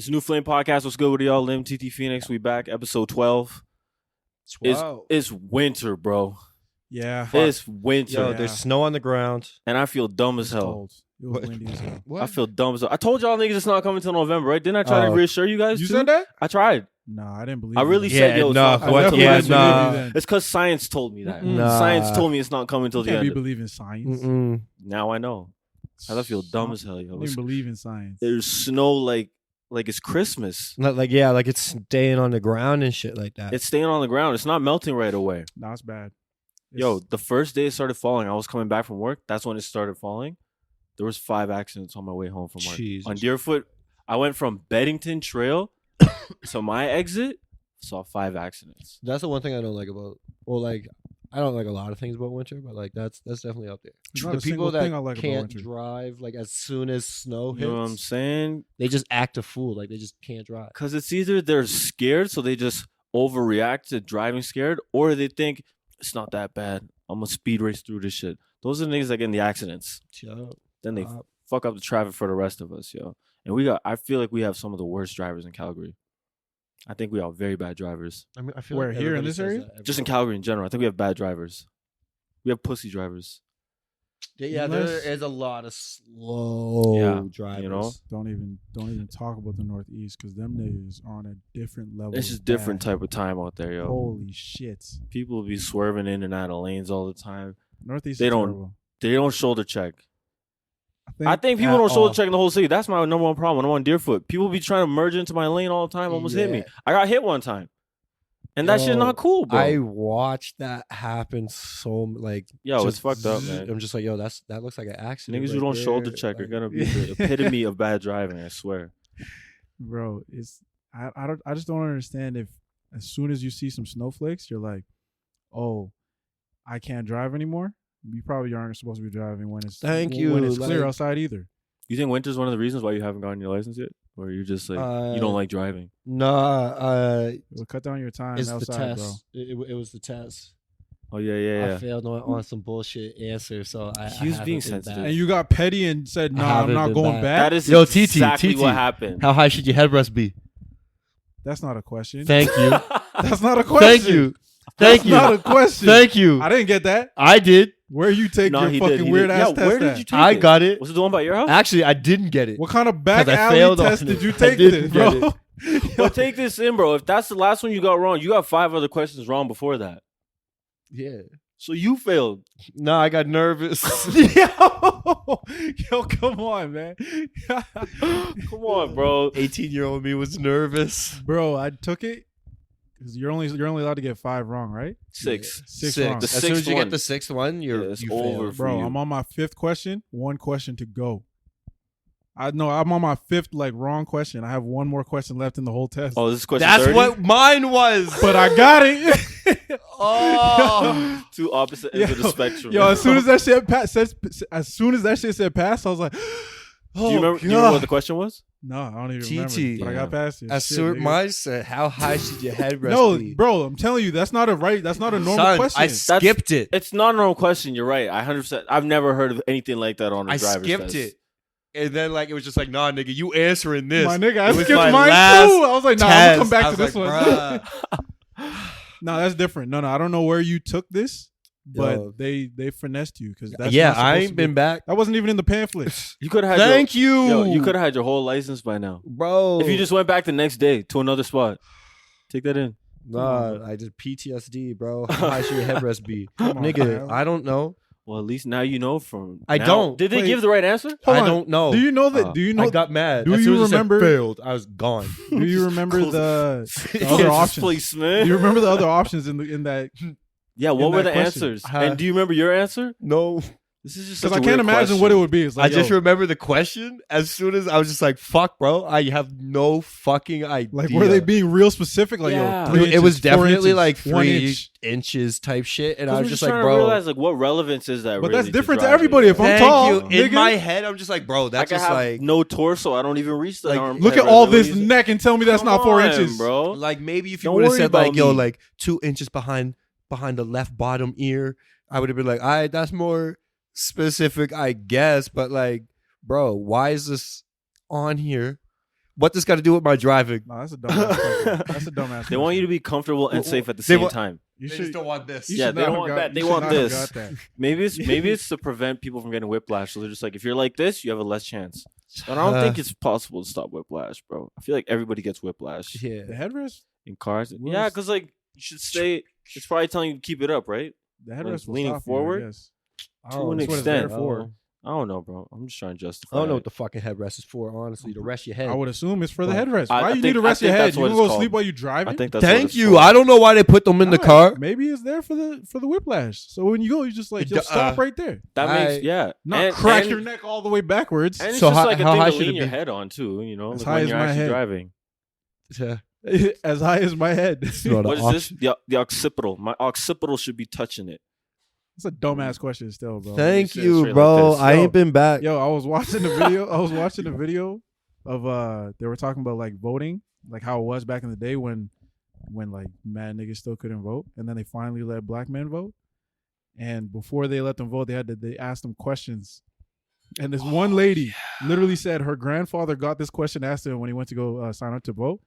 It's New Flame Podcast. What's good with y'all? Lim, TT Phoenix. We back. Episode 12. It's winter, bro. Yeah. It's winter. Yo, there's snow on the ground. And I feel dumb as It's hell. cold. It was windy as hell. What? I feel dumb as hell. I told y'all niggas it's not coming till November, right? Didn't I try to Oh. reassure you guys You too? said that? I tried. No, I didn't believe I really you. said, yo, it's not I coming till definitely the didn't end. believe you then. It's because science told me that. Mm-mm. Science told me it's not coming till You the can't be end. believing science. Mm-mm. Now I know. I feel dumb as hell, I yo. don't even believe in science. There's snow like it's Christmas. Not like like it's staying on the ground and shit like that. It's staying on the ground. It's not melting right away. No, it's bad. Yo, the first day it started falling, I was coming back from work. That's when it started falling. There was 5 accidents on my way home from work. Jesus. On Deerfoot, I went from Beddington Trail to my exit, saw 5 accidents. That's the one thing I don't like about. Well, like I don't like a lot of things about winter, but like that's definitely up there. There's not The a single people thing that I like about can't winter. drive, like as soon as snow hits, You know what I'm saying? they just act a fool. Like they just can't drive. Because it's either they're scared, so they just overreact to driving scared, or they think it's not that bad. I'm going to speed race through this shit. Those are the niggas that get in the accidents. Yo, Then they fuck up the traffic for the rest of us, yo. And I feel like we have some of the worst drivers in Calgary. I think we are very bad drivers. I mean, I feel Where, like here in everybody this says area? that Just in everywhere. Calgary in general, I think we have bad drivers. We have pussy drivers. Yeah, Unless- there is a lot of slow Yeah, drivers. you know? Don't even talk about the Northeast because them niggas are on a different level. It's of just different bad. type of time out there, yo. Holy shit. People be swerving in and out of lanes all the time. Northeast They is don't- terrible. They don't shoulder check. I think people don't shoulder check in the whole city. That's my number one problem when I'm on Deerfoot. People be trying to merge into my lane all the time, almost hit me. Yeah. I got hit one time. And that shit Yo, not cool, bro. I watched that happen Yo, it's just fucked up, man. I'm just like, yo, that looks like an accident. Niggas who right don't shoulder there. check are Like- gonna be the epitome of bad driving, I swear. Bro, I just don't understand if as soon as you see some snowflakes, you're like, oh, I can't drive anymore. You probably aren't supposed to be driving when it's Thank when you, it's clear like- outside either. You think winter's one of the reasons why you haven't gotten your license yet? Or you're just like you don't like driving? Nah, It'll cut down your time it's the outside, test. It was the test. Oh yeah. I failed on some bullshit answer, so I He was haven't being been sensitive. back. And you got petty and said, "Nah, I'm haven't not been going back. back." That is Yo, TT, exactly TT. what happened. How high should your headrest be? That's not a question. Thank you. That's not a question. Thank you. Thank That's you. not a question. Thank you. I didn't get that. I did. Where you take No, your he fucking did. weird ass test where did at? you take I it? got it. Was it the one by your house? Actually, I didn't get it. What kind of back 'Cause I alley failed test on did it. you I take didn't this, get bro? But take this in, bro. If that's the last one you got wrong, you got 5 other questions wrong before that. Yeah. So you failed. No, I got nervous. Yo, come on, man. Come on, bro. 18-year-old me was nervous. Bro, I took it because you're only allowed to get 5 wrong, right? 6. Six The wrong. As soon as sixth you one. get the 6th one, Yeah, you it's fail. over. for Bro, you. I'm on my 5th question. 1 question to go. I'm on my 5th wrong question. I have 1 more question left in the whole test. Oh, this is question That's 30? what mine was. But I got it. Oh. Two opposite ends of the spectrum. Yo, as soon as that shit said pass, I was like, oh, do you remember God. what the question was? No, I don't even TT. remember. But I got past it. As Shit, soon nigga. mine said, how high should your headrest No, be? bro, I'm telling you, that's not a normal Son, question. I skipped it. It's not a normal question. You're right. 100%. I've never heard of anything like that on a I driver's skipped test. it. And then it was just like, nah, nigga, you answering this. My nigga, I It was skipped my mine last too. I was like, nah, I'm gonna come test. back I to was this like, one. bruh. No, that's different. No, I don't know where you took this, but Yo. they finessed you because that's Yeah, not I supposed ain't to been be. back. That wasn't even in the pamphlet. You could have had Thank your, you. Yo, you could have had your whole license by now. Bro. If you just went back the next day to another spot. Take that in. Nah, I did PTSD, bro. How high should your headrest be? Come on, Nigga, man. I don't know. Well, at least now you know from I now. don't. Did they Wait. give the right answer? Hold I on. don't know. Do you know that? Oh. Do you know? I got mad. Do As you soon as it said remember- failed, I was gone. Do you remember Close the Yeah, other this options? place, Do man. you remember the other options in that? Yeah, what in were that the question? answers? Huh? And do you remember your answer? No. This is just Because such I a can't weird imagine question. what it would be. It's like, I just yo, remember the question. As soon as I was just like, fuck, bro. I have no fucking idea. like, were they being real specific? Like, Yeah. yo, 3 It was inches, 4 definitely inches, like 1 3 inch. inches type shit. And I I was just trying like, to bro. realize like what relevance is that? But really that's different to driving? everybody. If I'm Thank tall, you. In nigga, my head, I'm just like, bro, I that's can just have like, no torso. I don't even reach the Like, arm. look head at all this resolution. neck and tell me that's Come not 4 on, inches, bro. like maybe if you Don't would have worry said like, about yo, me. like 2 inches behind the left bottom ear, I would have been like, all right, that's more specific, I guess. But like, bro, why is this on here What this got to do with my driving? No, that's a dumbass question. That's a dumbass. They want you to be comfortable and safe at the same time. You They should. just don't want this. You Yeah, should they not don't have want got- that. you They should want not have this. got that. Maybe it's to prevent people from getting whiplash. So they're just like, if you're like this, you have a less chance. And I don't think it's possible to stop whiplash, bro. I feel like everybody gets whiplash Yeah. The headrest. in cars. Will Yeah, s- because like you should stay. It's probably telling you to keep it up, right? The Like, headrest will leaning stop forward? You, I guess. To an That's what it's extent. there for. I don't know, bro. I'm just trying to justify. I don't know it. what the fucking headrest is for, honestly, to rest your head. I would assume it's for the But headrest. I Why you need think- to I rest your think head? that's You what gonna it's go called. sleep while you driving? I think that's what Thank it's you. for. I don't know why they put them in the Nah, car. Maybe it's there for the whiplash. So when you go, you just like you'll Duh. stop right there. That makes I- yeah. Not crack your neck all the way backwards. And it's So just how- like a how thing high to should lean it your be? head on too. You know, As like high when as you're my actually head. driving. Yeah. As high as my head. Not What an is this? option. The occipital. My occipital should be touching it. It's a dumbass question still, bro. Thank sit you, straight bro. like this. I Yo. ain't been back. Yo, I was watching the video. Of they were talking about like voting, like how it was back in the day when like mad niggas still couldn't vote, and then they finally let black men vote. And before they let them vote, they asked them questions. And this one lady literally said her grandfather got this question asked him when he went to go sign up to vote.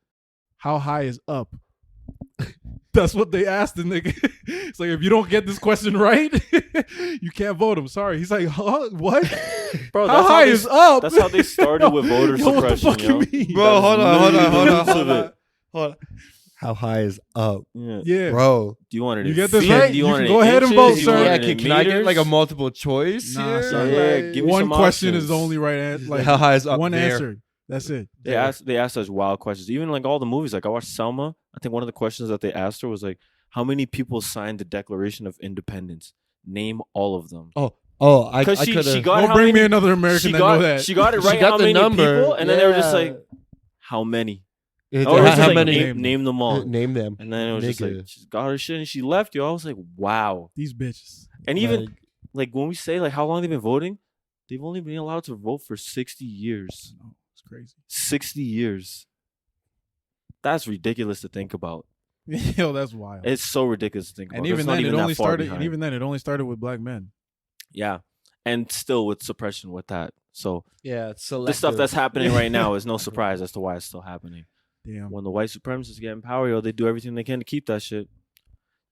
How high is up? That's what they asked the nigga. It's like, if you don't get this question right, you can't vote. I'm sorry. He's like, huh? What? Bro, How high is up? That's how they started with voter Yo, what the suppression, fuck yo. you mean? Bro, That is hold on. literally the roots of Hold on. How high is up, Yeah. Yeah. bro? Do you want it? You in get this feet? right? Do You want can it go in ahead and inches? vote, Do you sir. want Yeah, it in can I get meters? like a multiple choice? Nah, here? son. Yeah, give me One some question options. is the only right answer. Like, How high is up one there? answer. That's it. They asked us wild questions. Even like all the movies. Like I watched Selma. I think one of the questions that they asked her was like, "How many people signed the Declaration of Independence? Name all of them." Oh, I Because could she have. got Don't how bring many, me another American she that got know that. she got it She right. got How the many number. people? And then they were just Yeah. like, "How many?" Yeah, Or it was how just like, many? Name them all. Name them. And then it was just like Nigga. she got her shit and she left. Yo, I was like, wow. These bitches. And even Like, like when we say like how long they've been voting, they've only been allowed to vote for 60 years. No, it's crazy. 60 years. That's ridiculous to think about. Yo, that's wild. It's so ridiculous to think about. And It's even not then, it that only far started. behind. And even then, it only started with black men. Yeah. And still with suppression with that. So yeah, it's the stuff that's happening right now is no surprise as to why it's still happening. Damn. When the white supremacists get in power, yo, they do everything they can to keep that shit.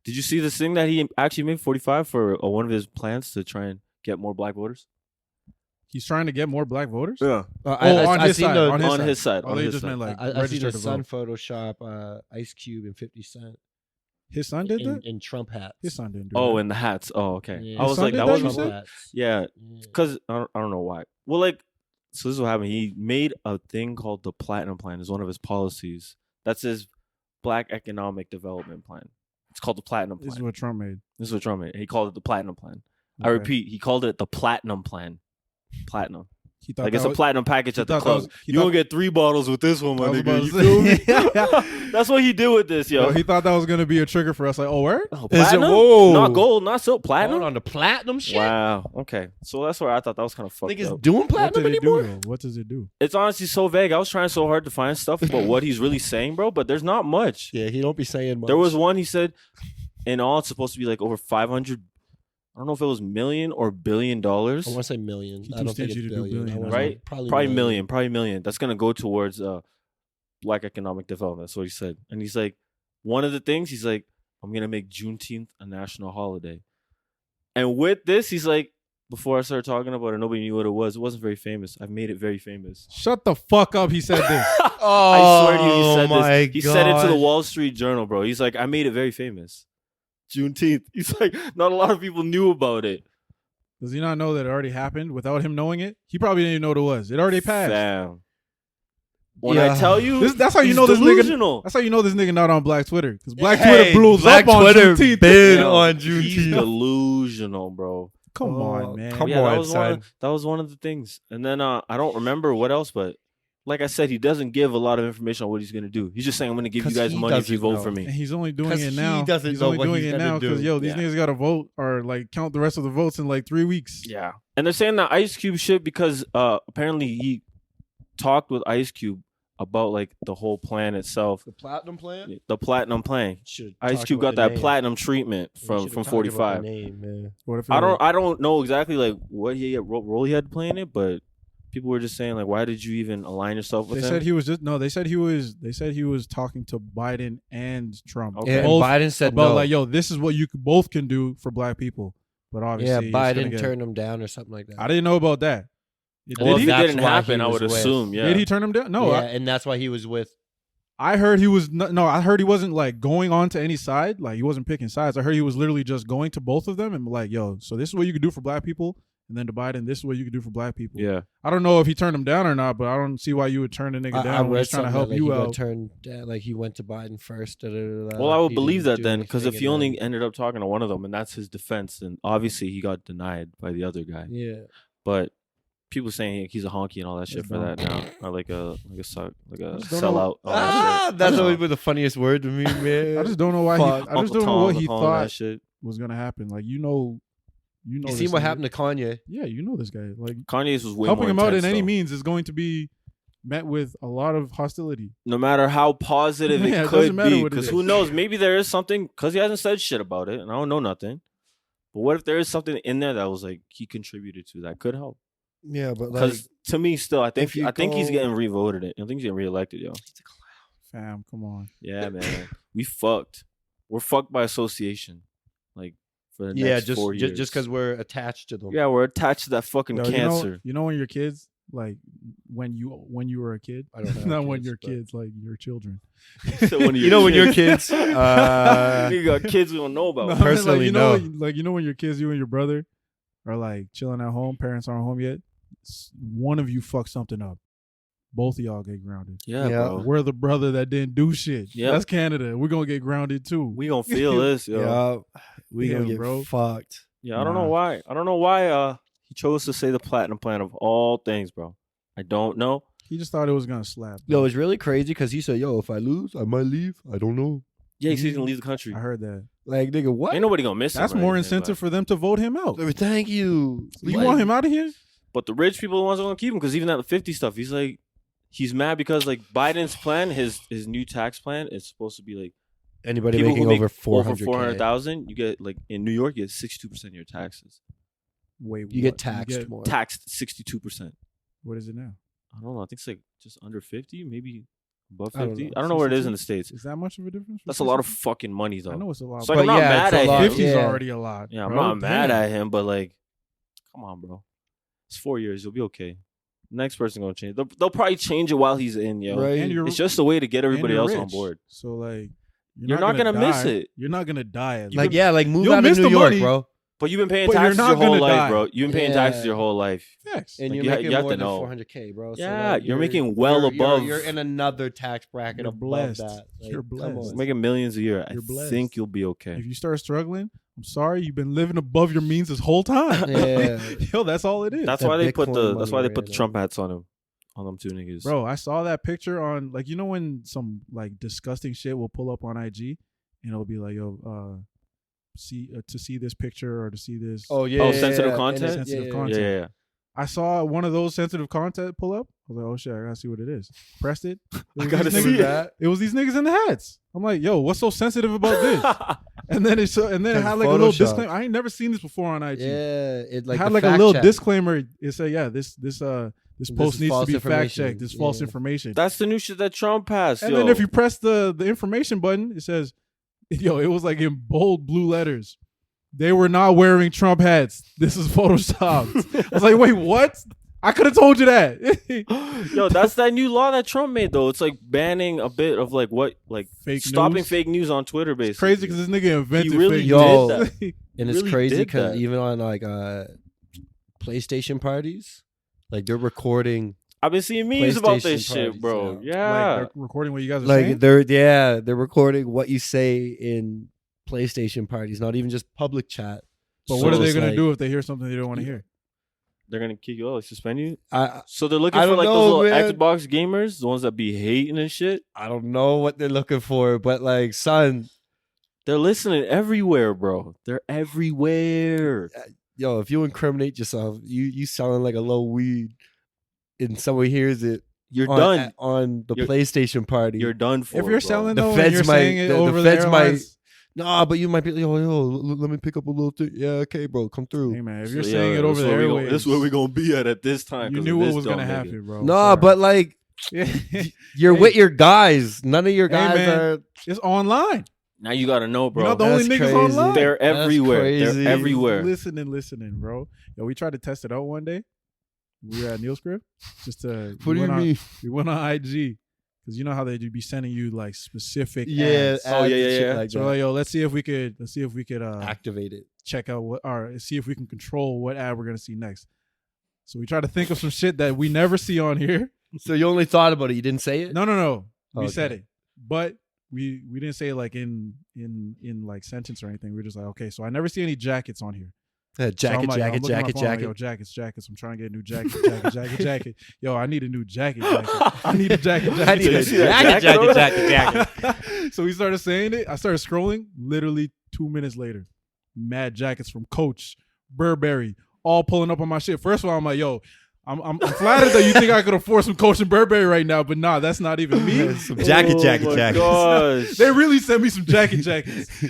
Did you see this thing that he actually made 45 for one of his plans to try and get more black voters? He's trying to get more black voters. Yeah. On his seen side, the, on his On side. his side. Oh, on they his just side. meant like I seen register the to son vote. Photoshop Ice Cube and 50 Cent His son did that. in Trump hats. His son didn't do Oh, that. and the hats. Oh, okay. Yeah. I His was son like, did that that, was you Trump said? hats. yeah, Yeah. because I don't know why. Well, like, so this is what happened. He made a thing called the Platinum Plan. It's one of his policies. That's his Black Economic Development Plan. It's called the Platinum Plan. This is what Trump made. This is what Trump made. He called it the Platinum Plan. I Okay. repeat, he called it the Platinum Plan. Platinum. He thought Like that it's a was- platinum package he at the thought that club. was- he You gonna thought- get 3 bottles with this one, my I was nigga. about You to feel me? say- That's what he did with this, yo. Yo, he thought that was gonna be a trigger for us. Like, oh, where? Oh, Is it- platinum? whoa. Not gold, not silk, platinum. Hold on, the platinum shit. Wow. Okay. So that's where I thought that was kind of fucked Niggas up. doing What platinum did it anymore? do? Though? What does it do? It's honestly so vague. I was trying so hard to find stuff about what he's really saying, bro, but there's not much. Yeah, he don't be saying much. There was one he said, in all, it's supposed to be like over 500. I don't know if it was million or $1 billion. I want to say million. He I too don't think it's stingy to do billion. billion, I wanna right? say Probably Probably million. That's gonna go towards Black economic development. That's what he said. And he's like, one of the things he's like, I'm gonna make Juneteenth a national holiday. And with this, he's like, before I started talking about it, nobody knew what it was. It wasn't very famous. I've made it very famous. Shut the fuck up. He said this. I swear to you, he said my this. He said it to the God. Wall Street Journal, bro. He's like, I made it very famous. Juneteenth. He's like, not a lot of people knew about it. Does he not know that it already happened without him knowing it? He probably didn't even know what it was. It already passed. Fam. When I Yeah. tell you, That's how you he's know this nigga. delusional. That's how you know this nigga not on Black Twitter. Because Black Hey, Twitter blows Black up on Twitter Juneteenth. been Yo, on He's Juneteenth. delusional, bro. Come Oh, on, man. come Yeah, on, that was son. that was one of the things. And then I don't remember what else, but like I said, he doesn't give a lot of information on what he's gonna do. He's just saying, I'm gonna give you 'Cause guys he money if you doesn't vote know. for And me. he's only doing 'Cause it he now. doesn't He's know only what doing he's it gonna now because, do. yo, these Yeah. niggas got to vote or like count the rest of the votes in like 3 weeks. Yeah. And they're saying that Ice Cube shit because apparently he talked with Ice Cube about like the whole plan itself. The platinum plan? The platinum plan. Should've Ice talked Cube about got the that name. platinum treatment We from should've talked about 45. the name, man. What if it I was- don't know exactly like what role he had to play in it, but people were just saying like, why did you even align yourself with They him? said he was just no. They said he was talking to Biden and Trump. Okay. And Both Biden said about no. like, yo, this is what you both can do for black people. But obviously, Yeah, it's gonna Biden get- turned him down or something like that. I didn't know about that. Well, Did if he? it That's didn't why happen, he I was would with- assume. Yeah. Did he turn him down? No, yeah, and that's why he was with. I heard he was no. I heard he wasn't like going on to any side. Like he wasn't picking sides. I heard he was literally just going to both of them and like, yo, so this is what you could do for black people, and then to Biden, this is what you could do for black people. Yeah. I don't know if he turned him down or not, but I don't see why you would turn a nigga I down when read he's trying to something help that, like, you he got out. turned down, like he went to Biden first. Well, I would He believe didn't that do then, because if anything, he and only then- ended up talking to one of them, and that's his defense, then obviously he got denied by the other guy. yeah, But people saying he's a honky and all that shit That's for that dumb. now, or like a just don't know. sellout. all that shit. that's I don't always know. been the funniest word to me, man. I just don't know why Fuck. I just Uncle don't know Tom what he calling that thought shit. was gonna happen. Like you know You this seen what nigga. happened to Kanye? Yeah, you know this guy. Like Kanye's was way helping more him out in intense, any though. means is going to be met with a lot of hostility. No matter how positive Yeah, it it could doesn't matter be, what it because is. who knows? Maybe there is something, because he hasn't said shit about it, and I don't know nothing. But what if there is something in there that was like he contributed to that could help? Yeah, but Because to me, still, I think if you I think he's go- getting revoted. I think he's getting reelected, yo. Fam, come on. Yeah, man, we fucked. We're fucked by association, like for the next 4 years. just because we're attached to them. Yeah, we're attached to that fucking Yo, cancer. You know when your kids like when you were a kid, I don't have not when kids, your but- kids, like your children. So when You know when your kids. you got kids we don't know about. No, I mean, Personally, like, you know, no. like you know when your kids, you and your brother, are like chilling at home, parents aren't home yet. One of you fucks something up, both of y'all get grounded. Yeah, Yeah. bro. We're the brother that didn't do shit. Yep. That's Canada. We're gonna get grounded too. We gonna feel this, yo. Yeah, we gonna Damn, get bro. fucked. Yeah, I don't know why. I don't know why he chose to say the platinum plan of all things, bro. I don't know. He just thought it was gonna slap. Yo, it's really crazy because he said, "Yo, if I lose, I might leave. I don't know." Yeah, he's gonna leave the country. I heard that. Like, nigga, what? Ain't nobody gonna miss him. That's or more anything, incentive for them to vote him out. Thank you. You want him out of here? But the rich people are the ones that are gonna keep him, because even that 50 stuff, he's like, he's mad because like Biden's plan, his new tax plan is supposed to be like Anybody people making who make over 400, 400,000, you get like in New York, you get 62% of your taxes. Wait, you get what? taxed more. Taxed 62%. What is it now? I don't know. I think it's like just under 50, maybe above I don't 50. know. I don't know where it is in the States. Is that much of a difference? That's a lot of fucking money though. I know it's a lot. So but I'm not yeah, mad it's a at lot. him. 50's Yeah. already a lot. Yeah, I'm bro. not mad Damn. at him, but like, come on, bro. It's 4 years. You'll be okay. Next person gonna change. They'll probably change it while he's in, yo. Right. And you're, It's just a way to get and everybody you're else on rich. board. So like, You're not gonna miss die. it. You're not gonna die. At Like, least. yeah, like move You'll out of miss New the York, money. bro. But you've been paying But you're taxes not your whole gonna life, die. bro. You've been paying taxes your Yeah. whole life. Facts. And Like, you're you ha- making you have more to than know. 400K, bro. So Yeah, like, you're making well above. You're in another tax bracket You're above blessed. that. Like, You're come blessed. on. Making millions a year. I You're blessed. think you'll be okay. If you start struggling, I'm sorry, you've been living above your means this whole time. Yeah. Yo, that's all it is. That's that why they put Bitcoin that's why money they put right the now. Trump hats on him, on them two niggas. Bro, I saw that picture on like when some like disgusting shit will pull up on IG and it'll be like, yo, to see this picture or to see this. Oh yeah. Oh, sensitive and content? it's- Sensitive yeah, content. yeah, yeah. I saw one of those sensitive content pull up. I was like, oh shit, I gotta see what it is. Pressed it. I gotta these see niggas- it. It was these niggas in the hats. I'm like, yo, what's so sensitive about this? And then it had like a little Photoshop. disclaimer. I ain't never seen this before on IG. Yeah, it like It had the like a fact little check. disclaimer. It said, yeah, this post is needs to false be fact information. checked. This false Yeah. information. That's the new shit that Trump passed. And yo. then if you press the information button, it says, yo, it was like in bold blue letters. They were not wearing Trump hats. This is photoshopped. I was like, wait, what? I could have told you that. Yo, that's that new law that Trump made though. It's like banning a bit of like Fake stopping news. fake news on Twitter. Basically, It's crazy because this nigga invented really fake Yo. news. And it's really crazy did because that. even on like PlayStation parties, like they're recording, I've been seeing memes about this PlayStation shit, parties, bro. yeah. Yeah, Like, they're recording what you guys are like saying. they're recording what you say in PlayStation parties, not even just public chat. But So what are they it's gonna like- do if they hear something they don't want to hear? they're gonna kick you out, like suspend you. I So they're looking I for don't like know, those man. little Xbox gamers, the ones that be hating and shit. I don't know what they're looking for, but like, son, They're listening everywhere, bro. They're everywhere. yo, if you incriminate yourself, you selling like a low weed, and someone hears it, You're on, done. on the You're- PlayStation party. You're done for. If you're bro. selling The though, feds and you're might- saying it the over feds the might- airlines, Nah, but you might be, let me pick up a little thing. Yeah, okay, bro, come through. Hey man, if you're saying it over the airwaves, this is where we gonna be at this time. You 'cause knew of what this was dumb gonna nigga. happen, bro. Nah, Sorry. but like you're Hey. with your guys. None of your guys man. are. It's online. Now you gotta know, bro. You're not the only That's niggas crazy. online. They're That's everywhere. crazy. They're everywhere. Listening, bro. Yo, we tried to test it out one day. We were at Neil's crib. Just to What do you mean? We went on IG because you know how they do be sending you like specific Yeah. ads. Oh, yeah, ads and shit yeah. Like So that. like, yo, let's see if we could Activate it. check out what or see if we can control what ad we're gonna see next. So we try to think of some shit that we never see on here. So you only thought about it. You didn't say it. No. We Okay. said it, but we didn't say it like in like sentence or anything. We were just like, okay, so I never see any jackets on here. Jacket, So I'm like, jacket, I'm looking at my jacket, phone, like, jacket. yo, jackets. I'm trying to get a new jacket. Yo, I need a new jacket. I need a jacket. I need a See that jacket, jacket, jacket. So we started saying it. I started scrolling. Literally 2 minutes later, mad jackets from Coach, Burberry, all pulling up on my shit. First of all, I'm like, yo, I'm flattered that you think I could afford some Coach and Burberry right now, but nah, that's not even me. Some jacket, jacket, my jacket. gosh. They really sent me some jackets.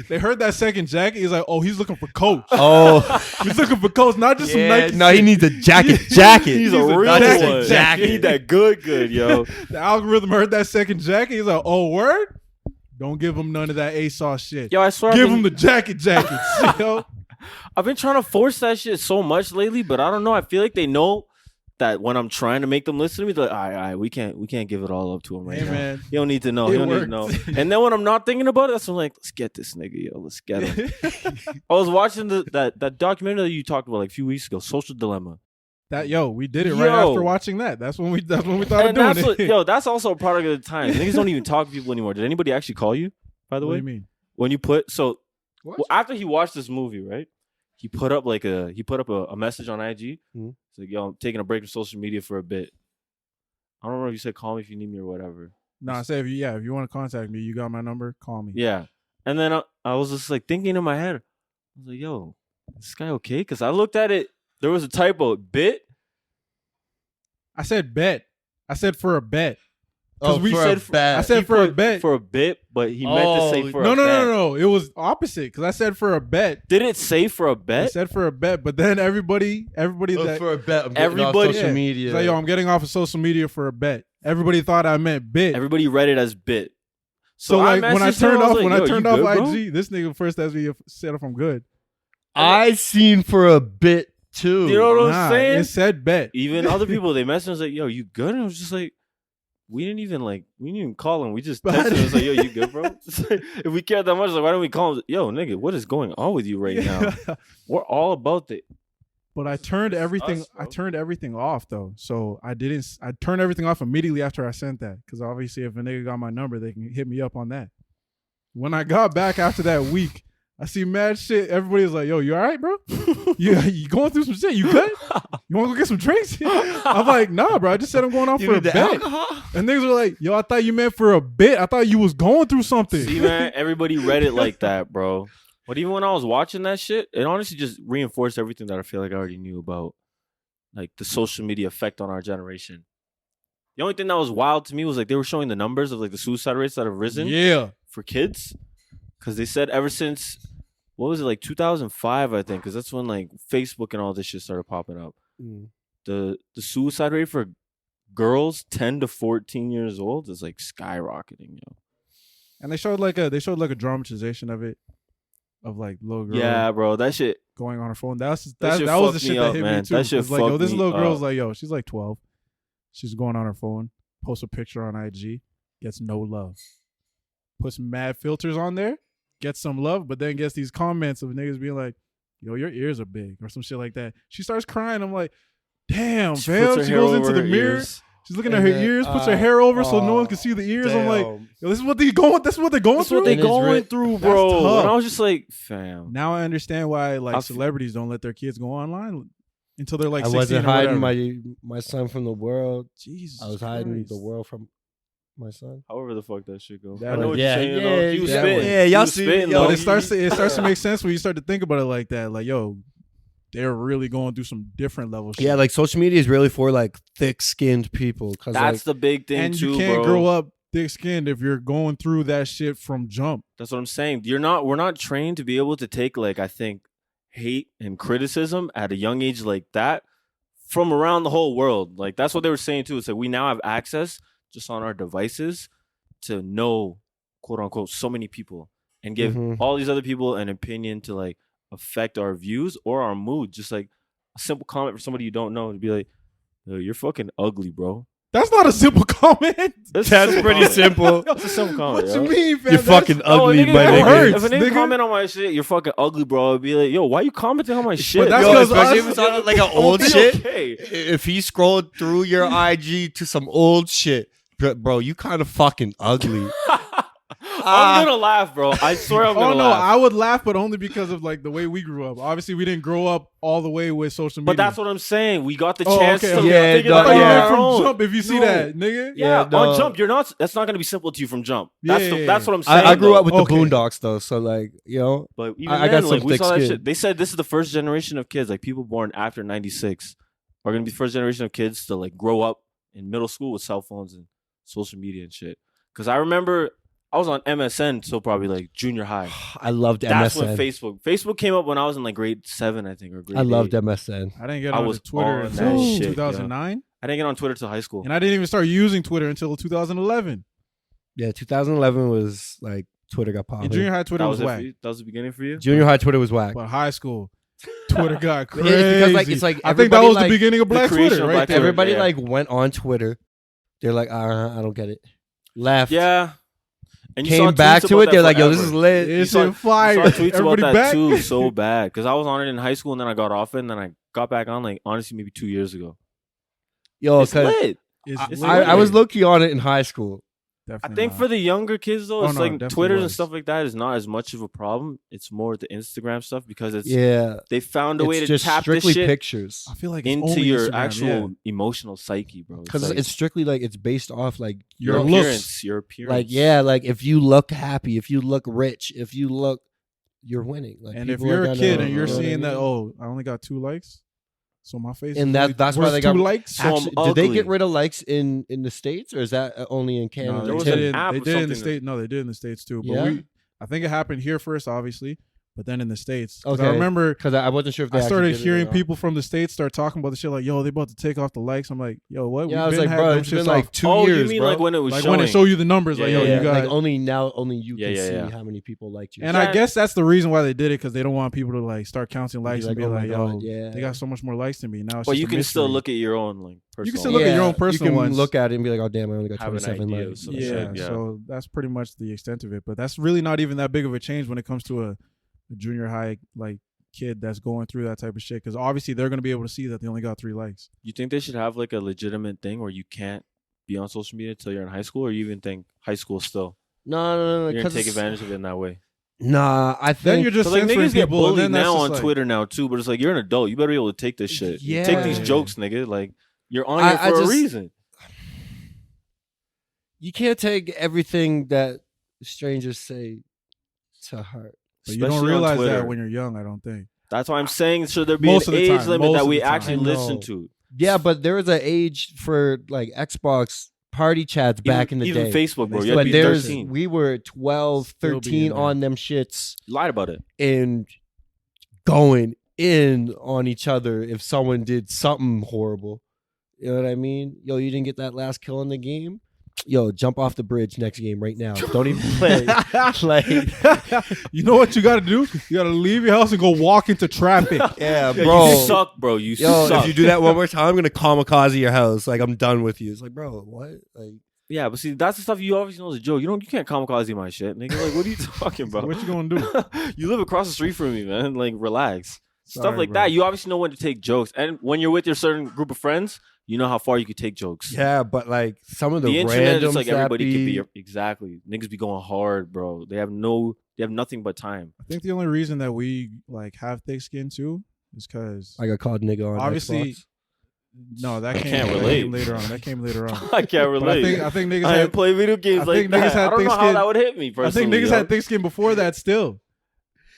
They heard that second jacket. He's like, oh, he's looking for Coach. Oh, He's looking for Coach, not just some Nike. no, he shit. needs a jacket, jacket. He's a real not just a one. jacket. He need that good, yo. The algorithm heard that second jacket. He's like, oh, word? Don't give him none of that ASOS shit. Yo, I swear. Give him the jackets. Yo. I've been trying to force that shit so much lately, but I don't know. I feel like they know that when I'm trying to make them listen to me, they're like, all right, we can't give it all up to him right Hey, now. man. He don't need to know. It He don't need to know. worked. And then when I'm not thinking about it, that's when I'm like, let's get this nigga, yo. Let's get him. I was watching that documentary that you talked about like a few weeks ago, Social Dilemma. We did it right Yo. after watching that. That's when we thought And of that's doing it. that's also a product of the time. Niggas don't even talk to people anymore. Did anybody actually call you, by the What way? do you mean? When you put What? well, after he watched this movie, right? He put up a message on IG. Mhm. It's like, yo, I'm taking a break from social media for a bit. I don't know if you said call me if you need me or whatever. No, I said if you want to contact me, you got my number, call me. Yeah. And then I was just like thinking in my head, I was like, yo, is this guy okay? Because I looked at it, there was a typo, bit. I said bet. I said for a bet. Oh, we for said a for- bet. I said He for a put bet. For a bit, but he meant to say Oh, for No, a no, bet. no, no. It was opposite because I said for a bet. Did it say for a I bet? said for a bet, but then everybody that for a bet. I'm getting Everybody- off social Yeah. media. was like, yo, I'm getting off of social media for a bet. Everybody thought I meant bit. Everybody read it as bit. So like when I messaged him, turned was off like, when yo, I you turned off good, bro? IG, this nigga first asked me if I'm good. I seen for a bit too. You know what I'm Nah, saying? it said bet. Even other people, they messaged us like, yo, you good? And I was just like, we didn't even call him. We just texted him. It's like, yo, you good, bro? It's like, if we cared that much, like, why don't we call him? Yo, nigga, what is going on with you right now? We're all about it. But I turned everything. us, bro. I turned everything off though, so I didn't. I turned everything off immediately after I sent that, because obviously, if a nigga got my number, they can hit me up on that. When I got back after that week, I see mad shit. Everybody was like, "Yo, you all right, bro? You going through some shit? You good? You want to go get some drinks?" I'm like, "Nah, bro. I just said I'm going off You for a need the bet." alcohol? And niggas were like, "Yo, I thought you meant for a bit. I thought you was going through something." See, man, everybody read it like that, bro. But even when I was watching that shit, it honestly just reinforced everything that I feel like I already knew about, like the social media effect on our generation. The only thing that was wild to me was like they were showing the numbers of like the suicide rates that have risen Yeah. for kids, because they said ever since what was it, like 2005, I think, because that's when like Facebook and all this shit started popping up. Mm. The suicide rate for girls 10 to 14 years old is like skyrocketing, yo. And they showed like a dramatization of it, of like little girl Yeah, bro, that shit. going on her phone. That shit was the fucked shit me that up, hit man. me too. That shit It's like, yo, fucked this me little girl's up. like, yo, she's like 12. She's going on her phone, posts a picture on IG, gets no love. Puts mad filters on there, gets some love, but then gets these comments of niggas being like, yo, your ears are big, or some shit like that. She starts crying. I'm like, damn, She puts fam. her She hair goes over into the her mirror. ears. She's looking at And her then, ears, puts her hair over so no one oh, can see the ears. I'm like, damn. yo, this is what they're going. That's what they're going That's through. what they And it's going writ- through, That's bro. tough. And I was just like, fam. Now I understand why like I f- celebrities don't let their kids go online until they're like I 16 wasn't or hiding whatever. my son from the world. Jesus I was hiding Christ. the world from my son. However the fuck that shit go. That I know one. what Yeah, you're saying. yeah, though. He was that spitting. one. Yeah, He y'all was see- spitting, yo, though. But it He- starts to make sense when you start to think about it like that. Like, yo, they're really going through some different levels. Yeah, like social media is really for like thick-skinned people. Cause That's like, the big thing and too, you can't bro. grow up thick-skinned if you're going through that shit from jump. That's what I'm saying. We're not trained to be able to take, like, I think, hate and criticism at a young age like that from around the whole world. Like, that's what they were saying too. It's like we now have access just on our devices to know, quote unquote, so many people and give all these other people an opinion to, like, affect our views or our mood. Just like a simple comment from somebody you don't know to be like, "Yo, you're fucking ugly, bro." That's not a simple comment. That's pretty simple. That's a simple comment. What yo. you mean, fam? You're fucking ugly, nigga, my it nigga. hurts. If a nigga nigga. comment on my shit, you're fucking ugly, bro, I'd be like, yo, why you commenting on my shit? that's Yo, because especially us- if it's on like an I'll old be shit. okay. If he scrolled through your IG to some old shit, bro, you kind of fucking ugly. I'm gonna laugh, bro. I swear I'm Oh gonna no, laugh. I would laugh, but only because of like the way we grew up. Obviously, we didn't grow up all the way with social media. But that's what I'm saying. We got the Oh, chance okay, to okay. Yeah, figure no, I that thought you out meant on our from own. jump. If you see No. that, nigga. Yeah, Yeah, no. on jump, you're not. That's not gonna be simple to you from jump. Yeah, That's yeah, yeah. that's what I'm saying. I grew up with Okay. the Boondocks though, so like, you know, But even I then, got like, some we thick saw that skin. shit. They said this is the first generation of kids, like people born after '96, are gonna be the first generation of kids to like grow up in middle school with cell phones and social media and shit. Because I remember I was on MSN till probably like junior high. I loved That's MSN. when Facebook came up when I was in like grade 7, I think, or grade I loved 8. MSN. I didn't get I on was Twitter on until that shit, 2009, I didn't get on Twitter till high school. and I didn't even start using Twitter until 2011. Yeah, 2011 was like Twitter got popping. In junior high, Twitter that was was it whack, for you? That was the beginning for you. Junior high Twitter was whack. but high school, Twitter got crazy. It's because, like, it's like I think that everybody, was like, the beginning of the Black creation Twitter, of right Black there. Twitter. Everybody Yeah. like went on Twitter. They're like, I don't get it. Left. Yeah. And you Came saw back tweets to about it. that They're like, yo, this forever. is lit. It's saw- in fire. I saw tweets Everybody about that back? too so bad because I was on it in high school and then I got off it and then I got back on like honestly maybe 2 years ago. Yo, It's 'cause lit. It's I was low key on it in high school. I Definitely think not. for the younger kids though, Oh, it's no, like definitely Twitter and was. stuff like that is not as much of a problem. It's more the Instagram stuff because it's Yeah. they found a way It's to just tap this strictly shit pictures. I feel like it's into only your Instagram, actual yeah. emotional psyche, bro. Because like it's strictly like it's based off like Your your looks. appearance, your appearance. like yeah, like if you look happy, if you look rich, if you look, you're winning. Like, And if people are you're a gonna- kid and you you're know what I seeing that, mean? oh, I only got 2 likes, so my face. And is that- really that's why worth they 2 got- likes. So I'm Actually, did they get ugly. rid of likes in the States, or is that only in Canada? No, There was they an did, app they or did in the something state. No, they did in the states too. But Yeah? I think it happened here first, obviously, but then in the states. 'Cause I Okay. remember Because I wasn't sure if they I actually started did it or hearing not. people from the states start talking about the shit like, yo, they about to take off the likes. I'm like, yo, what? Yeah, I We've was been like, had bro, them it's been shits like off. 2 oh, years, you mean bro. like when it was Like showing? when it show you the numbers, like, Yeah, yo, yeah, you got. like only you Yeah, can yeah, see yeah. how many people liked you. And Yeah. I guess that's the reason why they did it, because they don't want people to like start counting likes like, and be oh my like, yo, God, yeah. they got so much more likes than me. Now it's But just you a can still mystery. look at your own like personal. You can still look at your own personal You can ones. look at it and be like, oh damn, I only got Have an 27 idea of likes. some Yeah, shit, yeah. so that's pretty much the extent of it. But that's really not even that big of a change when it comes to a junior high like kid that's going through that type of shit. Because obviously they're gonna be able to see that they only got 3 likes. You think they should have like a legitimate thing where you can't be on social media until you're in high school, or you even think high school still No, you're gonna take because advantage of it in that way? nah, I Then think you're just So like censoring niggas get people, and bullied then that's now just on like, Twitter now too, but it's like you're an adult. You better be able to take this shit. You take these Yeah. jokes, nigga. Like you're on I- here I for a just- reason. you can't take everything that strangers say to heart. But you don't Especially on realize Twitter. that when you're young. I don't think. That's why I'm saying should there be Most an of the age time, limit most that of we the time. actually I listen know. to? Yeah, but there was an age for like Xbox party chats back in the even day. Facebook, bro. They You had to But be there's 13. we were 12, Still be 13 in there. on them shits You lied about it. and going in on each other if someone did something horrible. You know what I mean? Yo, you didn't get that last kill in the game? Yo, jump off the bridge next game right now. Don't even play. Like, You know what you got to do? You got to leave your house and go walk into traffic. yeah, Yeah, bro. you suck, bro. You Yo, suck. if you do that one more time, I'm gonna kamikaze your house. Like, I'm done with you. It's like, bro, what? Like, Yeah, but see, that's the stuff you obviously know is a joke. You can't kamikaze my shit, nigga. Like, what are you talking about? What you gonna do? You live across the street from me, man. Like, relax. Stuff Sorry, like bro. that. You obviously know when to take jokes, and when you're with your certain group of friends, you know how far you could take jokes. yeah, but like some of the, The internet, randoms it's like that everybody can be exactly. Niggas be going hard, bro. They have nothing but time. I think the only reason that we like have thick skin too is because I got called nigga on obviously. Xbox. No, that came, can't that relate. came later on. That came later on. I can't But relate. I think niggas I had ain't play video games I like think niggas that. had I don't thick know how skin. that would hit me I personally. think niggas yo. had thick skin before that still.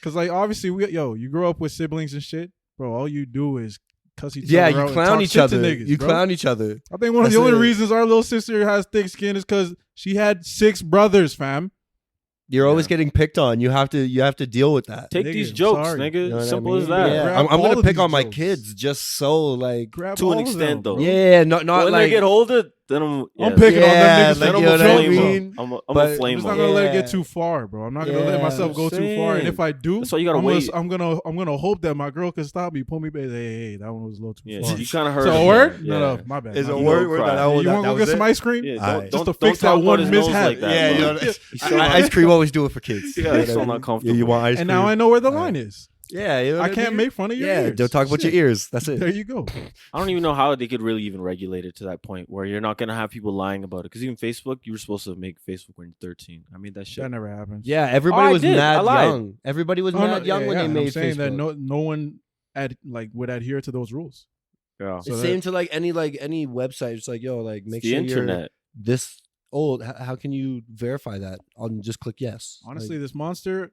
Cause like obviously you grow up with siblings and shit, bro. All you do is cuss each Yeah, other you out and clown talk each shit to other. niggas, You bro. clown each other. I think one of That's the only it. reasons our little sister has thick skin is because she had 6 brothers, fam. You're always Yeah. getting picked on. You have to deal with that. Take Nigga, these I'm jokes, sorry. nigga. You know what I Simple mean? as that. Yeah, Grab I'm all gonna of pick these on my jokes. kids just so like. Grab To an all of extent, them, though. bro. Yeah, not when like. they get older, then I'm picking on them Yeah, niggas. like, for I'm you know a what I flame mean? I'm a But- flame I'm just not up. gonna let it get Yeah. too far, bro. I'm not gonna let Yeah. myself go too far. And if I do, That's why you gotta wait. I'm gonna hope that my girl can stop me, pull me back. Hey, that one was a little too Yeah, far. you kind of heard. So him, word? Yeah. No, my bad. Is my a bad. word? cry. That was- You want to that go was get some it? ice cream? Yeah, Alright. Just to don't fix talk that about one his nose mishap. like that, Yeah, you bro. know, He's still not- ice cream always do it for kids. Yeah, You know it's what still I not mean? comfortable. Yeah, you want ice And cream? now I know where the line is. Yeah, you know I what can't mean? make fun of your Yeah, ears. don't talk about your Shit. ears. That's it. There you go. I don't even know how they could really even regulate it to that point where you're not gonna have people lying about it. Because even Facebook, you were supposed to make Facebook when you're 13. I mean that shit. That never happens. Yeah, everybody I was did. I mad lied. young. Everybody was Oh, no, mad young when yeah, they I'm made saying Facebook. that no one would adhere to those rules. Yeah. So It's that- same to like any website. It's like, yo, like make the sure internet. you're this old. How can you verify that? I'll just click yes. Honestly, Like, this monster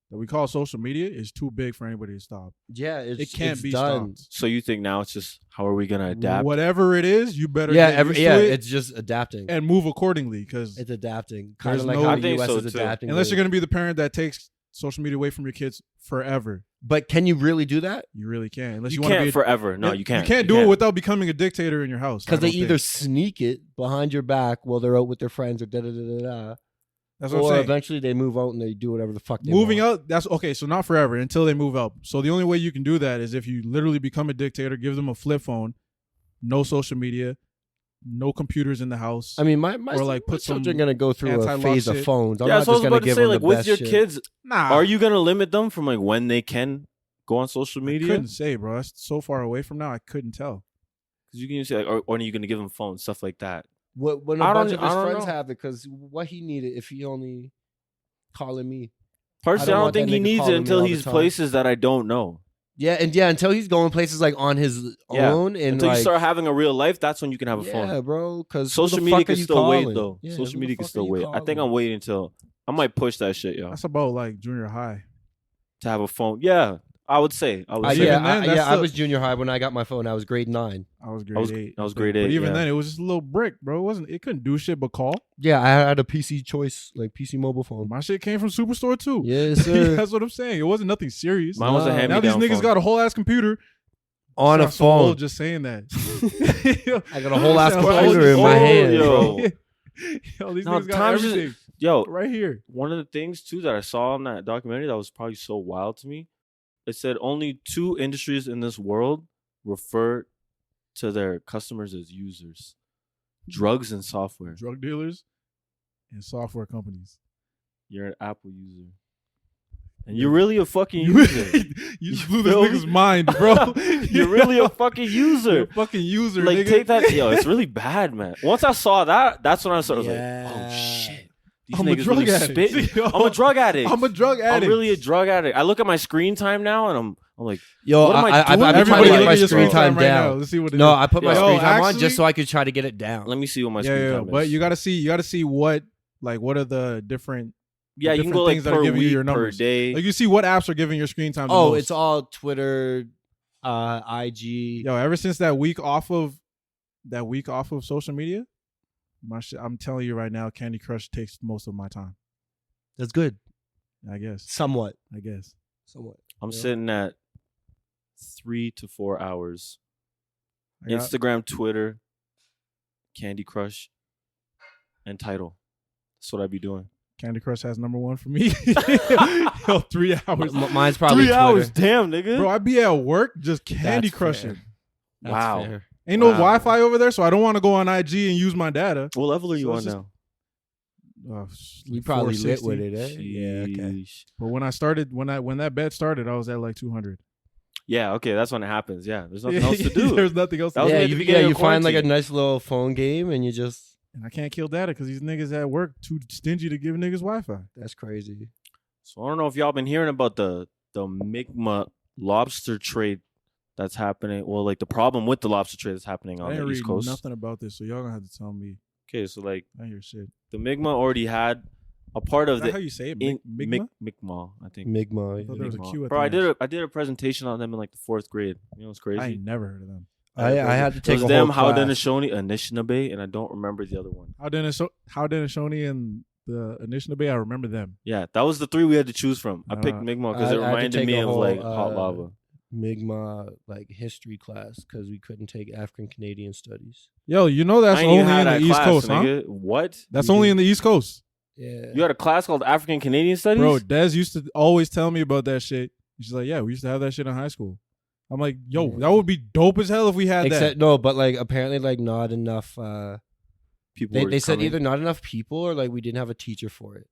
that we call social media is too big for anybody to stop. yeah, It can't it's be done. stopped. So you think now it's just how are we gonna adapt? Whatever it is, you better Yeah, get used to it it's just adapting. and move accordingly. Because It's adapting, kind There's of like no- how I the think US so, is too. adapting. unless to- you're gonna be the parent that takes social media away from your kids forever, But can you really do that? you really can't. Unless You you, want to can't be forever. No, you can't. You can't do it without becoming a dictator in your house. I Because they don't either think. sneak it behind your back while they're out with their friends or da da da da da, That's what or I'm saying. eventually they move out and they do whatever the fuck they Moving want. out, that's okay. So not forever until they move out. So the only way you can do that is if you literally become a dictator, give them a flip phone, no social media, no computers in the house. I mean, my Or, like, my put some children are gonna go through a anti-lock phase of shit. phones. I'm Yeah, not that's what I just was gonna about to give say. them Like the with best your shit. kids, nah, are you gonna limit them from like when they can go on social I media? couldn't say, bro. That's so far away from now. I couldn't tell. Because you can say, like, or are you gonna give them phones, stuff like that? When I a don't- bunch of his I don't friends know. have it, because what he needed if he only calling me. Personally, I don't want think that he nigga needs calling it me until all the he's time. places that I don't know. Yeah, until he's going places like on his Yeah, own and Until like you start having a real life, that's when you can have a yeah, phone. bro. Because Social media can still wait though. Social media can still wait. I think I'm calling? waiting until I might push that shit, yo, That's about like junior high. to have a phone. Yeah, I would say. I would I, say. Even yeah, then, that's I still- was junior high when I got my phone. I was grade 9. I was grade I was- 8. I was think. grade But 8, even yeah. then, it was just a little brick, bro. It couldn't do shit but call. Yeah, I had a PC choice, like PC mobile phone. My shit came from Superstore too. Yes, sir. That's what I'm saying. It wasn't nothing serious. Mine was a Nah. hand Now these niggas got a whole ass computer. On a Sound so old phone. just saying that. I got a whole ass Sound so computer in old. my Oh, hand, yo. bro. Yo, these No, niggas got times is- everything Yo, right here. one of the things too that I saw in that documentary that was probably so wild to me, it said only 2 industries in this world refer to their customers as users: drugs and software. Drug dealers and software companies. You're an Apple user, and you're really a fucking user. You just You blew this feel me? nigga's mind, bro. You're really a fucking You're user. a fucking user, Like nigga. take that, yo. It's really bad, man. Once I saw that, that's when I started like, Yeah. oh shit, these I'm a niggas drug really addict. spitting. Yo, I'm a drug addict. I'm a drug addict. I'm really a drug addict. I look at my screen time now, and I'm like, Yo, What am I I've doing? been trying Everybody to get look my at your screen time right now. down. Let's see what it No, is. I put my Yo, screen time on actually- just so I could try to get it down. let me see what my Yeah, screen yeah, time but is. you gotta see what are the different Yeah, you can different go like things that are per giving you week, your per numbers. day. like you see what apps are giving your screen time. The Oh, most. it's all Twitter, IG. Yo, ever since that week off of social media, my shit, I'm telling you right now, Candy Crush takes most of my time. That's good. I guess. Somewhat. I'm Yeah. sitting at 3 to 4 hours. I got- Instagram, Twitter, Candy Crush, and Title. That's what I'd be doing. Candy Crush has number 1 for me. Yo, 3 hours. Mine's probably 3 Twitter. hours, damn, nigga. Bro, I'd be at work just Candy That's Crushing. fair. That's Wow. fair. Ain't no Wow. Wi-Fi over there, so I don't want to go on IG and use my data. What level are you So on it's just- now? You probably lit 460. with it, eh? Yeah, okay. Sheesh. But when I started, when that bet started, I was at like 200. Yeah, okay, that's when it happens. Yeah, there's nothing else to do. There's nothing else. That To was do. me Yeah, at the you, beginning of find like a quarantine. nice little phone game and you just, And I can't kill data because these niggas at work too stingy to give niggas Wi-Fi. that's crazy. So I don't know if y'all been hearing about the Mi'kmaq lobster trade that's happening. Well, like the problem with the lobster trade that's happening I on didn't the read East Coast. nothing about this, so y'all gonna have to tell me. Okay, so like I hear shit. the Mi'kmaq already had a part Is of that the how you say it? in Migma? Mi'kmaq, I think. Mi'kmaq. I thought there was a Mi'kmaq. Q at Bro, the end. I did a presentation on them in like the 4th grade. You know what's I crazy? ain't never heard of them. I had to It take was a them, whole class. Haudenosaunee, Anishinaabe, and I don't remember the other one. Haudenosaunee and the Anishinaabe, I remember them. Yeah, that was the 3 we had to choose from. I picked Uh, Mi'kmaq because it I had to reminded take me a of whole, like hot lava. Mi'kmaq like history class because we couldn't take African Canadian studies. Yo, you know that's I ain't even only had in the that East class, Coast, huh? nigga. What? That's We only did. in the East Coast. Yeah. You had a class called African Canadian Studies? Bro, Des used to always tell me about that shit. She's like, yeah, we used to have that shit in high school. I'm like, yo, Yeah. that would be dope as hell if we had Except that. no, but like apparently like not enough. People They said coming. either not enough people or like we didn't have a teacher for it.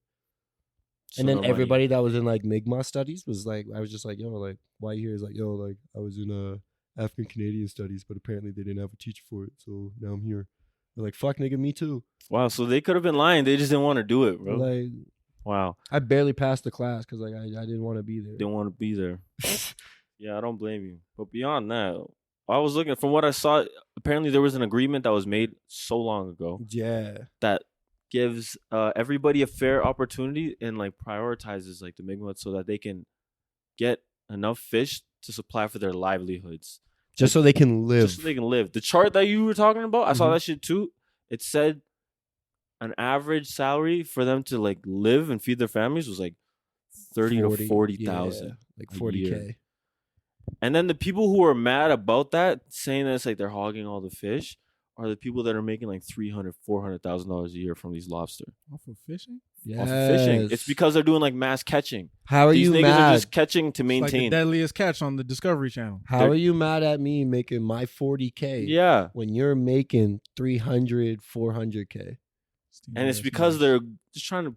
So And then no money. everybody that was in like Mi'kmaq studies was like, I was just like, yo, like why you here? Is like, yo, like I was in African Canadian studies, but apparently they didn't have a teacher for it, so now I'm here. They're like, fuck, nigga, me too. Wow, so they could have been lying. They just didn't want to do it, bro. Like Wow. I barely passed the class because like I didn't want to be there. Didn't want to be there. Yeah, I don't blame you. But beyond that, I was looking from what I saw. Apparently, there was an agreement that was made so long ago Yeah. that gives everybody a fair opportunity and like prioritizes like the Mi'kmaq so that they can get enough fish to supply for their livelihoods. Just so they can live. Just so they can live. The chart that you were talking about, I saw Mhm. that shit too. It said an average salary for them to like live and feed their families was like 30 to 40,000. yeah, like a 40K. year. And then the people who are mad about that, saying that it's like they're hogging all the fish, are the people that are making like $300,000, $400,000 a year from these lobster Off of fishing? Yes. off of fishing. It's because they're doing like mass catching. How are These you niggas mad? are just catching to It's like the maintain. deadliest catch on the Discovery Channel. How they're- are you mad at me making my 40K Yeah, when you're making 300, 400K? and it's because they're just trying to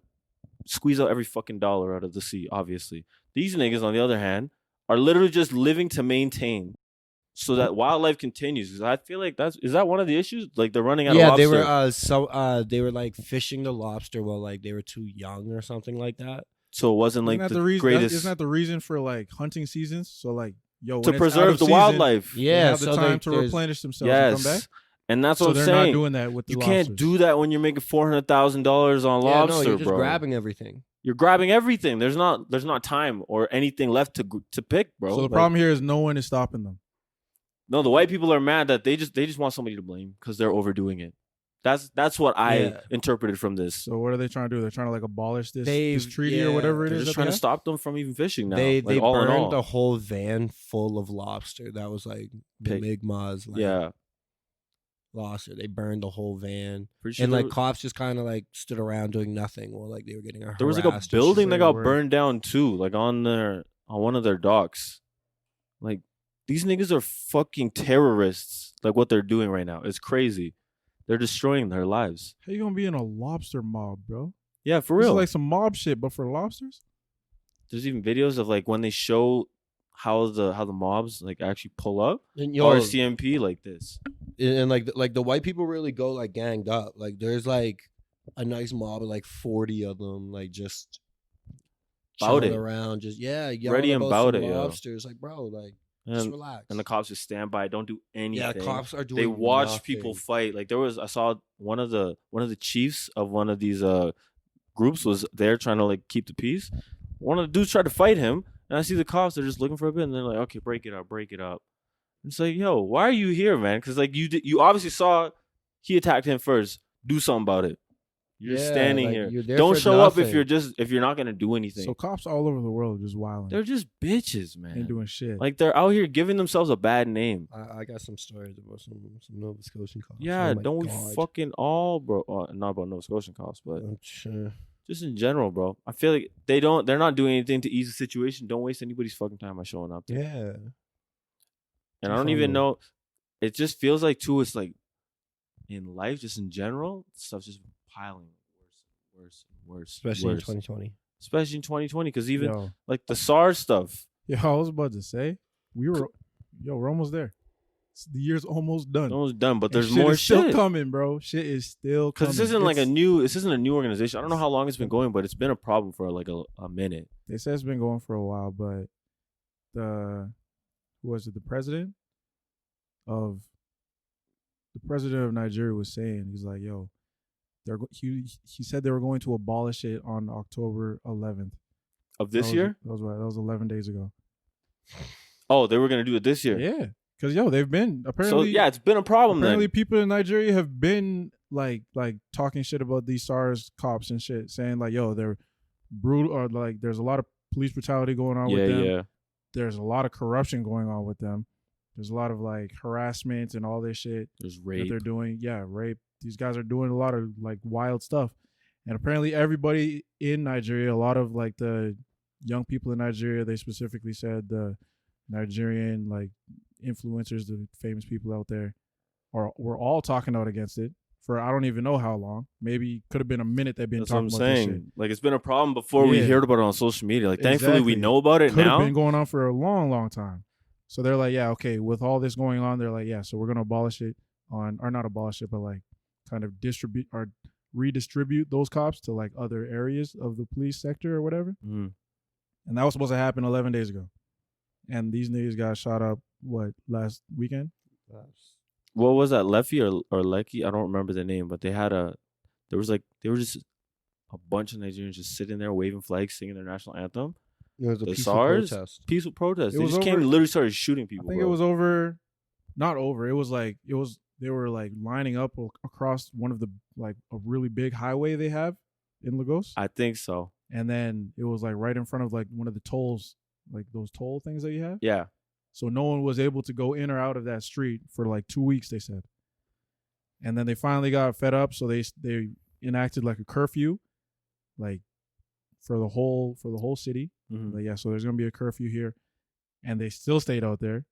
squeeze out every fucking dollar out of the sea. Obviously, these niggas, on the other hand, are literally just living to maintain, so that wildlife continues. Because I feel like is that one of the issues? Like they're running out of Yeah, lobster. they were like fishing the lobster while like they were too young or something like that. So it wasn't like Isn't that the reason? greatest Isn't that the reason for like hunting seasons? So like, yo, when to it's out preserve of the season, wildlife. they Yeah, have the so time to there's- replenish themselves and come back. Yes, and that's So what I'm they're saying. not doing that with the You lobsters. can't do that when you're making $400,000 on Yeah, lobster, no, you're just bro. grabbing everything. You're grabbing everything. There's not time or anything left to pick, bro. So the Like, problem here is no one is stopping them. no, the white people are mad that they just want somebody to blame because they're overdoing it. That's what I Yeah. interpreted from this. So what are they trying to do? They're trying to like abolish this They've- treaty or yeah, whatever it They're is. just that trying they to have? stop them from even fishing now. They like, all in all. burned a whole van full of lobster. That was like the Pig. Mi'kmaq's like Yeah, lobster. They burned the whole van. pretty sure And like there, cops just kind of like stood around doing nothing while like they were getting harassed. there was like a and shit. building that Say got word. burned down too, like on one of their docks. Like these niggas are fucking terrorists. Like what they're doing right now, it's crazy. They're destroying their lives. How you gonna be in a lobster mob, bro? Yeah, for This is real. like some mob shit, but for lobsters. There's even videos of like when they show how the mobs like actually pull up And RCMP like this. and like the white people really go like ganged up. Like there's like a nice mob of like 40 of them, like just Bout chilling it. around, just yelling Ready and about bout some it, yo. lobsters. Like bro, like just And, relax. and the cops just stand by, don't do anything. yeah, cops are doing. They watch nothing. people fight. Like I saw one of the chiefs of one of these groups was there trying to like keep the peace. One of the dudes tried to fight him, and I see the cops. They're just looking for a bit, and they're like, "Okay, break it up, break it up." It's like, yo, why are you here, man? Because like you obviously saw he attacked him first. Do something about it. You're just Yeah, standing like, here. you're there Don't for show up nothing. if you're not gonna do anything. So cops all over the world are just wilding. They're just bitches, man. Ain't doing shit. Like they're out here giving themselves a bad name. I got some stories about some Nova Scotian cops. Yeah, Oh my don't we God. fucking all, bro? Not about Nova Scotian cops, but I'm sure. just in general, bro. I feel like they're not doing anything to ease the situation. Don't waste anybody's fucking time by showing up there. Yeah. And I don't even know. It just feels like too. It's like in life, just in general, stuff's just piling worse and worse, Especially in worse. 2020. Especially in 2020, because even Yo, like the SARS stuff. I was about to say we're almost there. The year's almost done. It's almost done, but And there's shit more is still shit. coming, bro. Shit is still coming. Because this isn't like It's- this isn't a new organization. I don't know how long it's been going, but it's been a problem for like a minute. They say it's been going for a while, but who was it? The president of Nigeria was saying, he's like, yo, he said they were going to abolish it on October 11th of this year. That was 11 days ago. Oh, they were gonna do it this year. Yeah, because they've been So apparently. yeah, it's been a problem. Apparently, Then people in Nigeria have been like talking shit about these SARS cops and shit, saying like, yo, they're brutal, or like there's a lot of police brutality going on with them. yeah. There's a lot of corruption going on with them. There's a lot of like harassment and all this shit There's that rape. they're doing. Yeah, rape. These guys are doing a lot of like wild stuff. And apparently everybody in Nigeria, a lot of like the young people in Nigeria, they specifically said the Nigerian like influencers, the famous people out there, were all talking out against it for I don't even know how long. Maybe could have been a minute they've been That's what talking I'm about this shit. saying. Like it's been a problem before we Yeah. heard about it on social media. Like thankfully we Exactly. know about it Could now. have been going on for a long, long time. So they're like, yeah, okay, with all this going on, they're like, yeah, so we're gonna abolish it or not abolish it, but like kind of distribute or redistribute those cops to like other areas of the police sector or whatever. Mhm. And that was supposed to happen 11 days ago. And these niggas got shot up last weekend? What was that, Leffy or Lecky? I don't remember the name, but they were just a bunch of Nigerians just sitting there waving flags, singing their national anthem. It was a The peaceful SARS protest. Peaceful protest. It They was just came over- and literally started shooting people. I think bro. it was not over. It was they were like lining up across one of the like a really big highway they have in Lagos. I think so. And then it was like right in front of like one of the tolls, like those toll things that you have. Yeah. So no one was able to go in or out of that street for like 2 weeks, they said. And then they finally got fed up, so they enacted like a curfew, like for the whole city. Mhm. Like, yeah, so there's gonna be a curfew here, and they still stayed out there.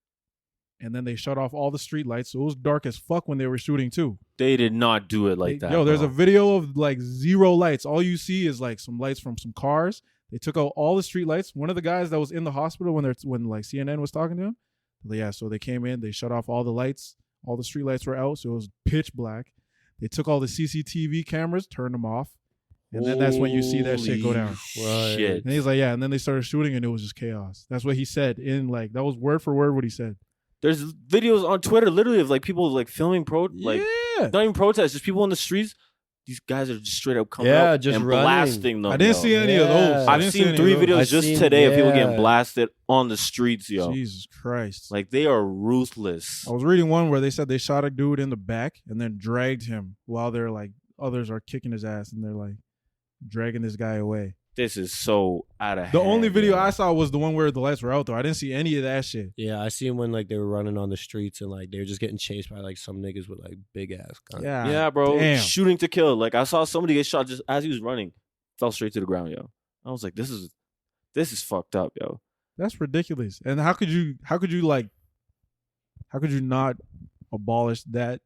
And then they shut off all the street lights, so it was dark as fuck when they were shooting too. They did not do it like that. Yo, there's bro. a video of like zero lights. All you see is like some lights from some cars. They took out all the street lights. One of the guys that was in the hospital when like CNN was talking to him, yeah, so they came in, they shut off all the lights. All the street lights were out, so it was pitch black. They took all the CCTV cameras, turned them off, and then that's when you see that shit go down. Holy shit. And he's like, yeah, and then they started shooting, and it was just chaos. That's what he said that was word for word what he said. There's videos on Twitter literally of like people like filming like Yeah, not even protests, just people in the streets. These guys are just straight up coming Yeah, up just and running. blasting them. I didn't yo. see any of those. I I've didn't see seen any 3 of those. videos I've just seen- today of people getting yeah. blasted on the streets, yo. Jesus Christ! Like they are ruthless. I was reading one where they said they shot a dude in the back and then dragged him while they're like others are kicking his ass and they're like dragging this guy away. This is so out of hand. The only video yo. I saw was the one where the lights were out though. I didn't see any of that shit. Yeah, I seen when like they were running on the streets and like they were just getting chased by like some niggas with like big ass guns. Yeah, bro. Damn. Shooting to kill. Like I saw somebody get shot just as he was running, fell straight to the ground, yo. I was like, this is fucked up, yo. That's ridiculous. And how could you not abolish that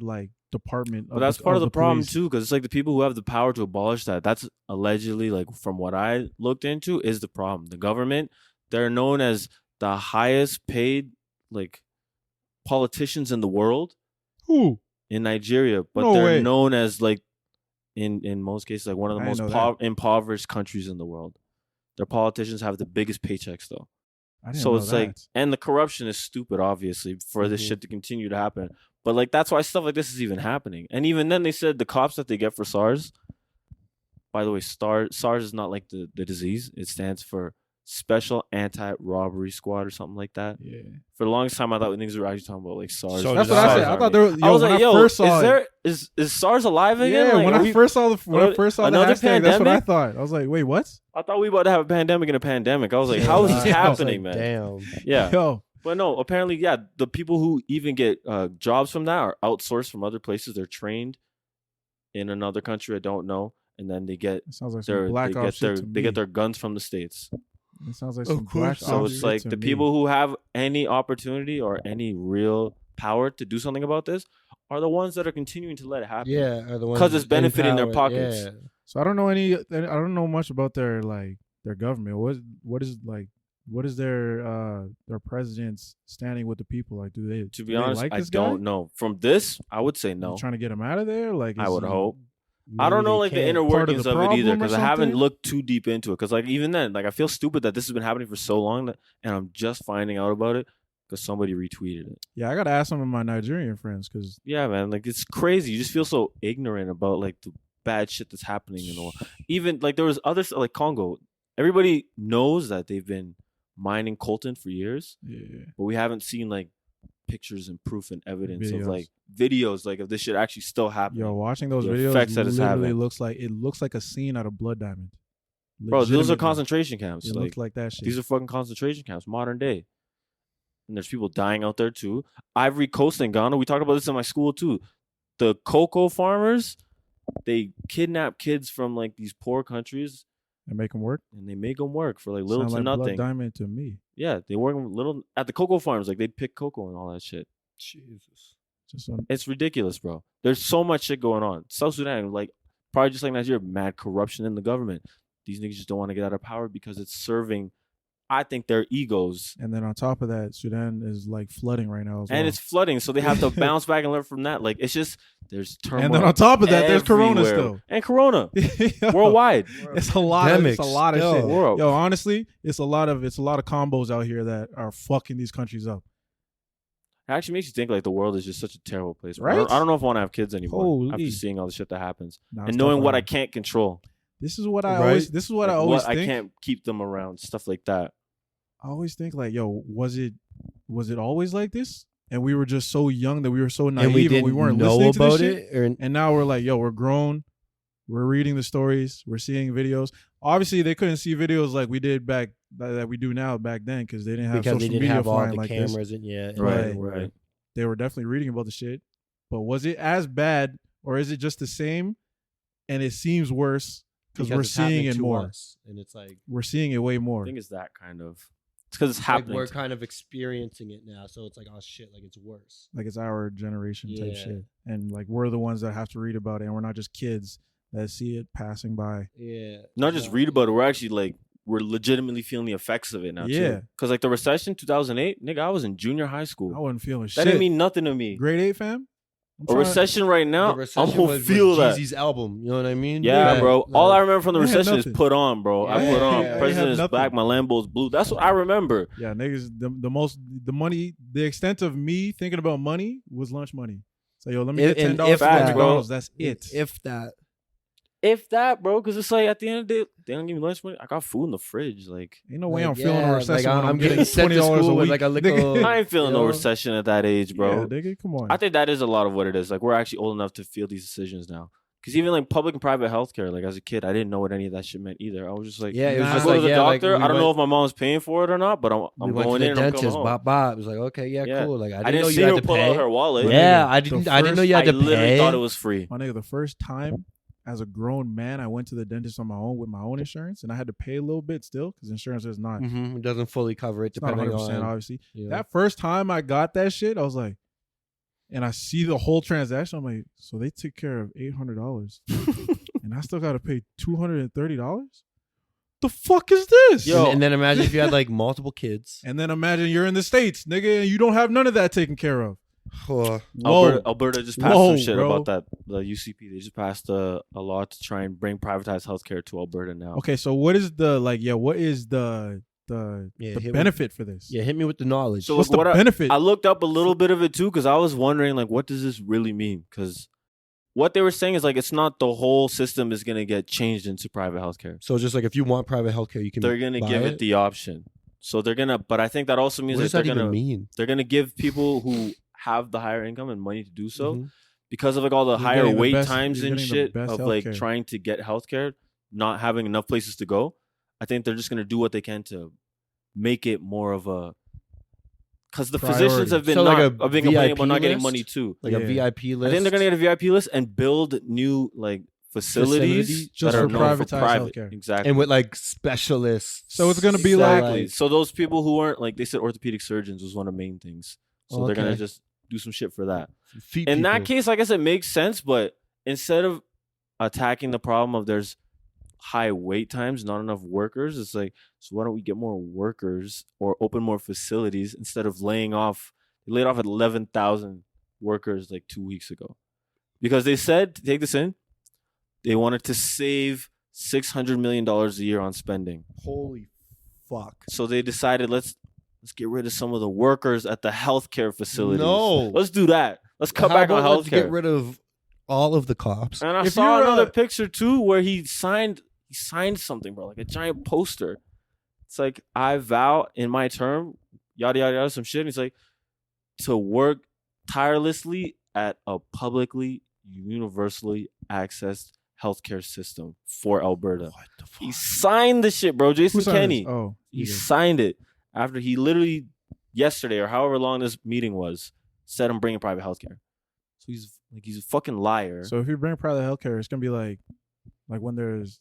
like department? But that's part of the problem police? too, because it's like the people who have the power to abolish that. That's allegedly, like from what I looked into, is the problem. The government, they're known as the highest paid like politicians in the world Who? in Nigeria, but No they're way. known as like in most cases like one of the I most didn't know impoverished countries in the world. Their politicians have the biggest paychecks though. I didn't So know it's that. like, and the corruption is stupid, obviously, for this Mhm. shit to continue to happen. But like, that's why stuff like this is even happening. And even then, they said the cops that they get for SARS. By the way, SARS is not like the disease. It stands for Special Anti-Robbery Squad or something like that. Yeah. For the longest time, I thought niggas were actually talking about like SARS. So That's did what I SARS said. I thought there was. I was when like, I yo, first saw is SARS alive again? Yeah, Like, when are I we- first saw the another hashtag, that's what I pandemic? thought. I was like, wait, what? I thought we about to have a pandemic in a pandemic. I was like, how is this Yeah, I was happening, like, man? Damn. Yeah. Yo, But no, apparently, yeah, the people who even get jobs from that are outsourced from other places. They're trained in another country. I don't know, and then they get it sounds like some black ops shit to they get me. their guns from the States. It sounds like Of some course. black So ops it's shit like to the me. people who have any opportunity or any real power to do something about this are the ones that are continuing to let it happen. Yeah, are the ones 'Cause it's in benefiting their power, pockets. yeah. So I don't know much about their government. What is their president's standing with the people? Like, do they? To do be they honest, like I this guy? don't know. From this, I would say no. You trying to get him out of there? Like, I is would he- hope. I don't Maybe know they like the can't. inner part of workings the of it either problem or because I haven't something? looked too deep into it. Because like even then, like I feel stupid that this has been happening for so long and I'm just finding out about it. because somebody retweeted it. Yeah, I gotta ask some of my Nigerian friends because Yeah, man, like it's crazy. You just feel so ignorant about like the bad shit that's happening in the world. Even like there was other like Congo. Everybody knows that they've been mining coltan for years, but we haven't seen like pictures and proof and evidence of like videos like of this shit actually still happening. Yo, watching those The videos effects that it's literally having. looks like a scene out of Blood Diamond. Bro, those are Legitimately. concentration camps. It Like, looks like that shit. these are fucking concentration camps, modern day. And there's people dying out there too. Ivory Coast in Ghana, we talked about this in my school too. The cocoa farmers, they kidnap kids from like these poor countries and make them work. and they make them work for like little Sound to like nothing. Blood Diamond to me. Yeah, they work little at the cocoa farms. Like they'd pick cocoa and all that shit. Jesus. Just on, It's ridiculous, bro. There's so much shit going on. South Sudan, like probably just like Nigeria, mad corruption in the government. These niggas just don't want to get out of power because it's serving, I think, their egos. and then on top of that, Sudan is like flooding right now as well. And it's flooding, so they have to bounce back and learn from that. Like it's just there's turmoil. And then on top of that, there's Corona everywhere. still. And Corona Yo, worldwide. It's a lot of Pandemics. shit. World. Yo, honestly, it's a lot of combos out here that are fucking these countries up. It actually makes you think like the world is just such a terrible place. Right? I don't know if I want to have kids anymore Holy. after seeing all the shit that happens Nah, and it's knowing tough what out I here. can't control. This is what I Right? always. This is what I Like, always I think. can't keep them around. Stuff like that. I always think like, yo, was it always like this? And we were just so young that we were so naive And we didn't weren't know listening to this about shit. it. Or, And now we're like, yo, we're grown. We're reading the stories. We're seeing videos. Obviously, they couldn't see videos like we did back that we do now back then because they didn't have because social they didn't media have all flying the like this. cameras and Right. Right. They were definitely reading about the shit. But was it as bad or is it just the same? And it seems worse because we're it's seeing happening it to more. us, and it's like We're seeing it way more. I think it's that kind of. It's because it's like happening. we're kind of experiencing it now, so it's like, oh shit, like it's worse. Like it's our generation type Yeah. shit. And like we're the ones that have to read about it, and we're not just kids that see it passing by. Yeah. Not just read about it. We're actually like we're legitimately feeling the effects of it now. Yeah. Because like the recession 2008, nigga, I was in junior high school. I wasn't feeling That shit. didn't mean nothing to me. Grade 8, fam? I'm A trying- recession right now, The recession I'm gonna was feel with that. Jeezy's album. You know what I mean? Yeah, bro. All I remember from the They had recession is nothing. put on, bro. I Yeah, put on. yeah, they President had is nothing. black. My Lambo's blue. That's what I remember. Yeah, niggas, the money, the extent of me thinking about money was lunch money. So, yo, let me get And $10 if for that, McDonald's. bro. That's it. If that. If that, bro, because it's like at the end of the day, they don't give me lunch money. I got food in the fridge. Like Ain't no way Like, I'm feeling yeah, a recession like, when I'm I'm getting getting sent to $20 a school with, week. like, a nigga. little- I ain't feeling You no know? recession at that age, bro. Yeah, nigga, come on. I think that is a lot of what it is. Like we're actually old enough to feel these decisions now. Because even like public and private healthcare, like as a kid, I didn't know what any of that shit meant either. I was just like, Yeah, it was Nah. I just go like, to the yeah, like, doctor. we I don't know went- if my mom's paying for it or not, but I'm we went going to in the and I'm coming dentist. home. Bop bop. It was like, okay, yeah, Yeah. cool. Like I I didn't didn't know see you her had to pull pay. out her wallet. My Yeah, nigga, I the didn't know you I had to literally pay. thought it was free. My nigga, the first time as a grown man, I went to the dentist on my own with my own insurance, and I had to pay a little bit still because insurance is not, It doesn't fully cover it, it's not depending 100%, on. obviously. You know. That first time I got that shit, I was like, and I see the whole transaction. I'm like, so they took care of $800, and I still got to pay $230. The fuck is this? Yo. And then imagine if you had like multiple kids. And then imagine you're in the States, nigga, and you don't have none of that taken care of. Oh, Whoa. Alberta just passed Whoa, some shit bro. about that. The UCP, they just passed a law to try and bring privatized healthcare to Alberta now. Okay, so what is the what is the Yeah, the hit benefit for this? yeah, hit me with the knowledge. So What's the what benefit? I looked up a little bit of it too because I was wondering like, what does this really mean? Because what they were saying is like, it's not the whole system is gonna get changed into private healthcare. So just like if you want private healthcare, you can. They're gonna buy give it the option. So they're gonna, but I think that also means What does that that they're even gonna mean? they're gonna give people who have the higher income and money to do so Mhm. because of like all the You're higher getting the wait best- times you're and getting the shit best of like healthcare. trying to get healthcare, not having enough places to go. I think they're just gonna do what they can to make it more of a. Because the physicians Priority. have been So like not, a have been complaining VIP about not getting list? money too. Like Yeah. a VIP list. I think they're gonna get a VIP list and build new like facilities Facilities just that are for known for privatized private. healthcare. Exactly. and with like specialists. So it's gonna be Exactly. like- So those people who weren't like they said orthopedic surgeons was one of the main things. So they're gonna Okay. just do some shit for that. feet In that people. case, I guess it makes sense, but instead of attacking the problem of there's high wait times, not enough workers, it's like, so why don't we get more workers or open more facilities instead of laying off? They laid off 11,000 workers like 2 weeks ago because they said, take this in, they wanted to save $600 million a year on spending. Holy fuck. So they decided let's let's get rid of some of the workers at the healthcare facilities. No. Let's do that. Let's cut How back on about let's get healthcare. rid of all of the cops. And I If saw you're another a- picture too where he signed something, bro, like a giant poster. It's like, I vow in my term, yada yada yada, some shit. And he's like, to work tirelessly at a publicly, universally accessed healthcare system for Alberta. What the fuck? He signed the shit, bro. Who Jason signed Kenney. this? Oh, He you did. signed it after he literally yesterday or however long this meeting was said I'm bringing private healthcare. So he's a fucking liar. So if you bring private healthcare, it's gonna be like when there's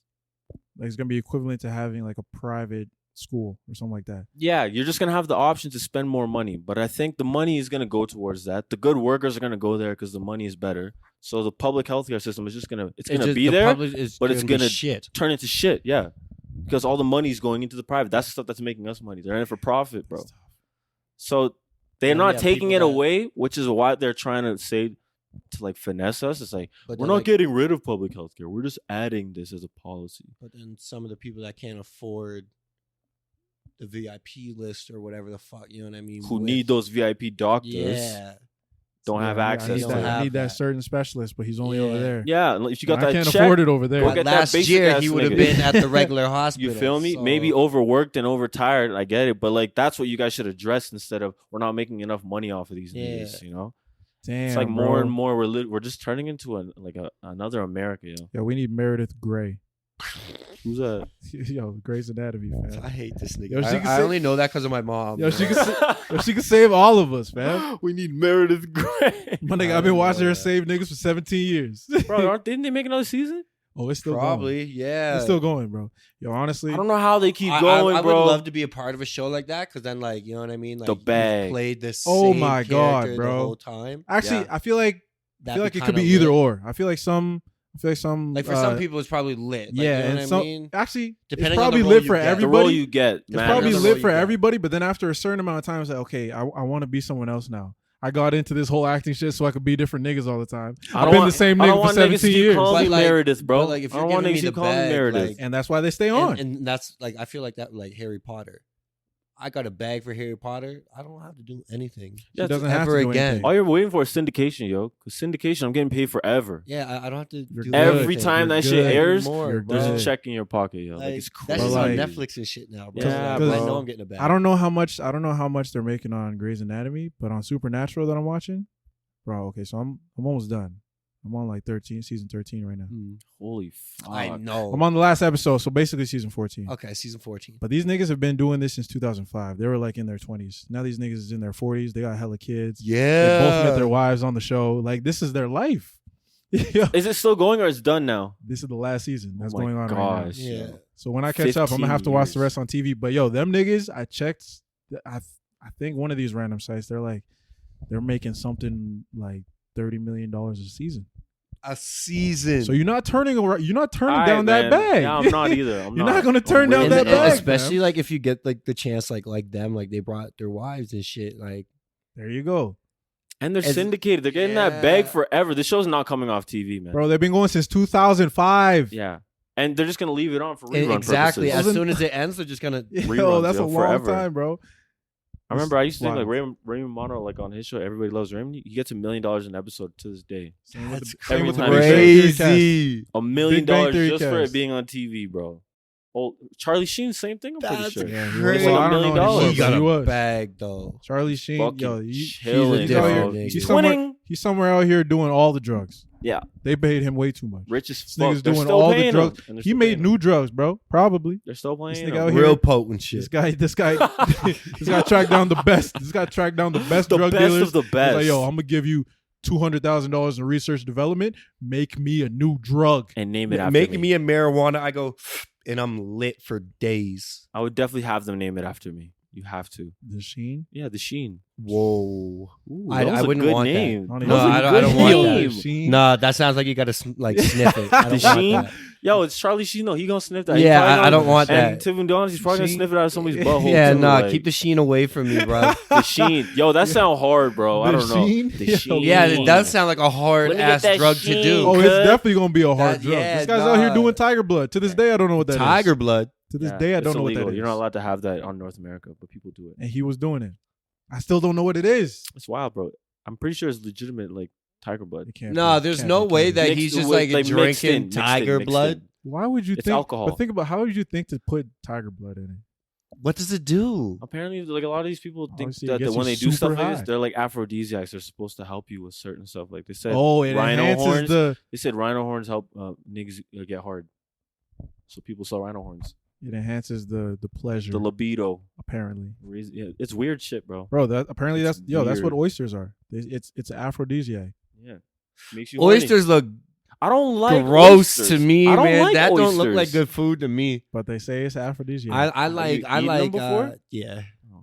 like it's gonna be equivalent to having like a private school or something like that. Yeah, you're just gonna have the option to spend more money, but I think the money is gonna go towards that. The good workers are gonna go there because the money is better. So the public healthcare system is just gonna be the there, public is but it's be gonna shit. turn into shit. Yeah, because all the money is going into the private. That's the stuff that's making us money. They're in it for profit, bro. So they're And not yeah, taking people it that- away, which is why they're trying to say to like finesse us. It's like But we're then, not like, getting rid of public healthcare. We're just adding this as a policy. But then some of the people that can't afford the VIP list or whatever the fuck, you know what I mean? Who with- need those VIP doctors? Yeah. Don't have Yeah, access don't to I that. have need that that. certain specialist, but he's only over Yeah. there. Yeah, if you got And I that can't check, afford it over there. Go But get that last basic year ass he would have nigga. been at the regular hospital. You feel me? so- Maybe overworked and overtired. I get it, but like that's what you guys should address instead of we're not making enough money off of these niggas. You know, Damn, it's like bro. more and more we're just turning into another America. Yo, Yeah, we need Meredith Grey. who's that? Yo, Grey's Anatomy, I man. hate this nigga. Yo, she can I say- only know that because of my mom. Yo, she bro. can Yo, she can save all of us, man. We need Meredith Grey. My nigga, I I've been didn't watching know her that. save niggas for 17 years. Bro, didn't they make another season? Oh, it's still Probably, going. yeah. It's still going, bro. Yo, honestly, I don't know how they keep I- going, I bro. would love to be a part of a show like that because then, like, you know what I mean? Like, The you've bag. played this. Oh same my God, character bro. The whole time. actually, Yeah. I feel like That'd it be could be kinda either lit. or. I feel like some. Like for some people, it's probably lit. Like, yeah, you know and what some I mean? actually Depending it's on the probably role lit you for get. the everybody. role you get, It's man. probably the role lit you for get. everybody, but then after a certain amount of time, it's like, okay, I want to be someone else now. I got into this whole acting shit so I could be different niggas all the time. I've been the same I don't nigga for want niggas to 17 keep years. calling me But, like- Meredith, bro. but, like, if I you're don't want giving niggas me to the call me bag, Meredith. like- And that's why they stay on. And that's like I feel like that like Harry Potter. I got a bag for Harry Potter. I don't have to do anything. She Yeah, doesn't have to ever do again. anything. All you're waiting for is syndication, yo. Because syndication, I'm getting paid forever. Yeah, I don't have to You're do good. Every anything. time You're that shit good. airs, More, You're bro. there's a good. check in your pocket, yo. Like, Like, it's crazy. that's just Like- on Netflix and shit now, bro. Yeah, But I bro. know I'm getting a bag. I don't know how much they're making on Grey's Anatomy, but on Supernatural that I'm watching, bro. Okay, so I'm almost done. I'm on like season 13 right now. Hmm. Holy fuck. I know. I'm on the last episode, so basically season 14. Okay, season 14. But these niggas have been doing this since 2005. They were like in their 20s. Now these niggas is in their 40s. They got hella kids. They both met their wives on the show. Like, this is their life. Yo, Is it still going or it's done now? this is the last season that's Oh my going on right now. gosh. Yeah. So when I catch up, I'm gonna have to 15 watch the years. rest on TV. But yo, them niggas, I checked. I think one of these random sites, they're making something like $30 million a season. A season. So you're not turning Alright, down that man. bag. Yeah, I'm not either. You're not gonna turn down and, that and bag, especially man. like if you get like the chance like them, like they brought their wives and shit. Like There you go, And they're It's- syndicated. They're getting that bag yeah. forever. This show's not coming off TV, man. bro. They've been going since 2005. Yeah. And they're just going to leave it on for rerun exactly. purposes. As soon as it ends, they're just gonna. Yo, Reruns, that's yo, a long forever. time, bro. I remember I used to think like Wild. Raymond Mono, like on his show, Everybody Loves Raymond. He gets $1 million an episode to this day. Same with That's the- same with the crazy. Big Bang Theory cast. Crazy. $1 million Big Bang Theory just for cast. it being on TV, bro. Oh, Charlie Sheen, same thing. I'm pretty That's sure. Yeah, he crazy. was. Well, I $1 don't million. know anymore, He but got he a was. bag though. Charlie Sheen, Fucking yo, chilling, he's out bro. here. He's He's somewhere, Twinning. he's somewhere out here doing all the drugs. Yeah. They paid him way too much. Rich as This fuck. nigga's They're doing still all the paying drugs. him, and they're He still made paying new him. drugs, bro. Probably. They're still This playing nigga him. out here- Real potent shit. This guy tracked down the best. This guy tracked down the best The drug best dealers. of the He's best. like, yo, I'm gonna give you $200,000 in research development. Make me a new drug. And name it after Making me. me a marijuana, I go, and I'm lit for days. I would definitely have them name it after me. You have to. The Sheen. Yeah, the Sheen. Whoa. Ooh, I- that was I a wouldn't good want that. name. I don't That even- was a No, I good don't want that. name. Sheen. Nah, that sounds like you gotta like sniff it. I don't The want Sheen? that. Yo, it's Charlie Sheen. No, he gonna sniff that. He Yeah, probably I gonna- don't want And that. Tivin Donis, he's probably gonna Sheen? sniff it out of somebody's butthole. Yeah, too, nah, like, keep the Sheen away from me, bro. the Sheen. Yo, that sound hard, bro. I The don't know. Sheen? The Yo, Sheen. Yeah, it does sound like a hard Let me get ass that drug to Sheen. do. Oh, Good. it's definitely gonna be a hard That- drug. yeah, This guy's out here dog. doing Tiger Blood. To this day, I don't know what that is. Tiger blood. To this Yeah, day, I it's don't know what illegal. that is. You're not allowed to have that on North America, but people do it. And he was doing it. I still don't know what it is. It's wild, bro. I'm pretty sure it's legitimate, like tiger blood. It can't No, be. there's Can't no be, way can't be. that Mixed he's just with, like mixed drinking in, mixed in, tiger mixed blood. in. Why would you It's think? alcohol. But think about how would you think to put tiger blood in it? What does it do? Apparently, like a lot of these people think Obviously, it that gets when you they do stuff super like this, high. they're like aphrodisiacs. They're supposed to help you with certain stuff. Like they said, Oh, it rhino enhances horns. the. They said rhino horns help niggas get hard. So people sell rhino horns. It enhances the pleasure. The libido. Apparently, Yeah, it's weird shit, bro. bro. That apparently It's that's what weird. oysters are. It's aphrodisiac. Yeah, makes you horny. Oysters look I don't like gross oysters. to me, I don't man. like That oysters. don't look like good food to me. But they say it's aphrodisiac. I like you I eaten them like before? yeah.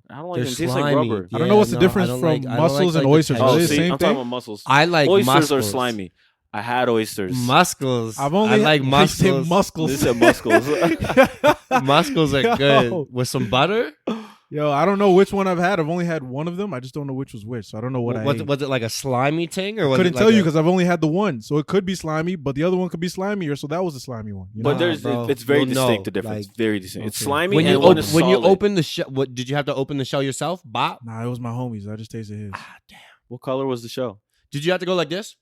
I don't like They're them. It tastes like slimy. rubber. I don't know what's the no, difference I don't from like- I don't mussels like and the oysters. texture. Are they the see, same I'm talking thing? about mussels. I like Oysters are mussels. slimy. I had oysters. Muscles. I've only I like they say muscles. muscles. They said muscles. Muscles are Yo. good with some butter. Yo, I don't know which one I've had. I've only had one of them. I just don't know which was which. So I don't know what I ate. Was it like a slimy thing or was Couldn't it tell like you a- because I've only had the one. So it could be slimy, but the other one could be slimier. So that was the slimy one. You know? But there's bro. it's very You'll distinct. know, The difference, like- very distinct. It's Okay. slimy when and you one open is when you solid. open the shell. What did you have to open the shell yourself? Bop. Nah, it was my homies. I just tasted his. Ah, damn. What color was the shell? Did you have to go like this?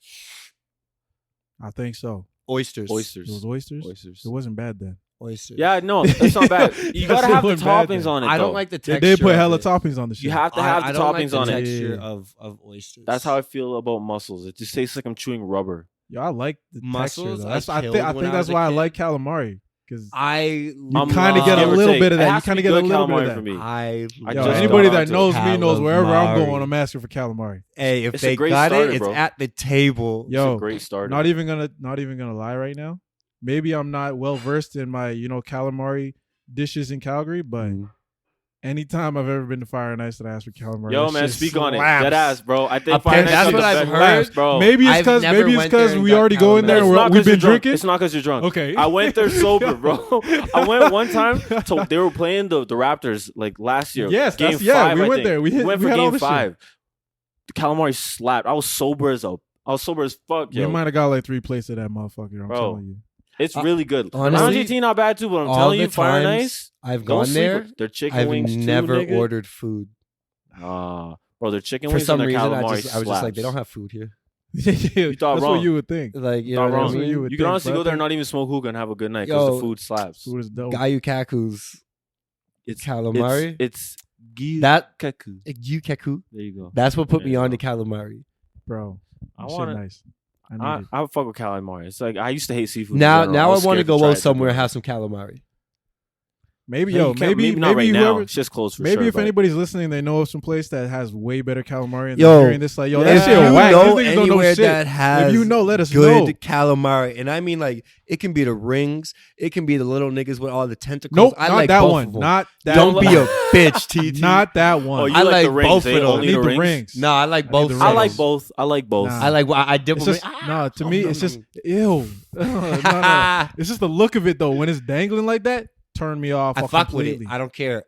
I think so. Oysters. It Oysters. was oysters. Oysters. It wasn't bad then. Oysters. Yeah, no, it's not bad. You That gotta shit have the wasn't bad toppings then. on it. I don't though. like the They texture. did put of hella it. toppings on the shit. You have to have I the don't like toppings the on it. texture Yeah. of oysters. That's how I feel about mussels. It just tastes like I'm chewing rubber. Yo, I like the Mussels, texture. Though. I That's, I killed think when I that's was a why I kid. like calamari because I You kinda get a give or little take. bit of It that. You has to kinda be get a good little bit of calamari that. for me. I Yo, just anybody don't that have to. knows me knows wherever I'm Calamari. going, I'm asking for calamari. Hey, if It's a they great got starter, it, it's bro. at the table. It's Yo, a great starter. not even gonna lie right now. Maybe I'm not well versed in my calamari dishes in Calgary, but Mm. anytime I've ever been to Fire and Ice that I ask for calamari, Yo, that man, shit speak on it. slaps. Dead ass, bro. I think Apparently, Fire Night that's is what the I've best heard. last, bro. Maybe it's I've because never went there and we got already go in calamari. there It's and not we've 'cause you're been drunk. drinking. It's not because you're drunk. Okay. I went there sober, bro. I went one time. So they were playing the Raptors like last year. Yes, game that's- yeah, 5. we I went think. there. We went we for had all game this shit. 5. The calamari slapped. I was sober as fuck, You yo. might have got like 3 plates of that motherfucker. I'm Bro. telling you. It's really good. honestly, Lounge 18 not bad too, but I'm all telling the you, Fire and times Ice. I've Don't gone sleep there. with their chicken I've wings never too, nigga. ordered food. Bro, their chicken For wings some and their reason, calamari I was just like, slaps. they don't have food here. You thought That's wrong. what you would think. Like, you Not know what I wrong. That's what mean? you would You can think, honestly but go I there and think not even smoke hookah and have a good night because Yo, the food slaps. food is dope. Gayukaku's It's calamari. It's That- gyukaku. Yukaku. There you go. That's what put There me you on go. to calamari. Bro, I that shit want to. nice. I need it. I fuck with calamari. It's like I used to hate seafood. in Now general. I was want to scared go try out it to somewhere and begin have some calamari. Maybe with. Maybe not right now. whoever, It's just closed for maybe sure. if but- anybody's listening, they know of some place that has way better calamari. And Yo, they're hearing this, like, yo, yeah. that shit If you whack. know These niggas don't know anywhere shit. that has If you know, let us good know. calamari, and I mean like it can be the rings, it can be the little niggas with all the tentacles. Nope, I not like that both one. of them. Not that Don't one. be a bitch, TT. Not that one. Oh, you I like the like rings? both eh? of them. Only I need the the rings. rings. No, I like I both. need the I rings. like both. I like both. Nah. I like. I dip It's them. just, no, to me, it's just ew. No. It's just the look of it though. When it's dangling like that, turn me off. I fuck with it. completely. I don't care.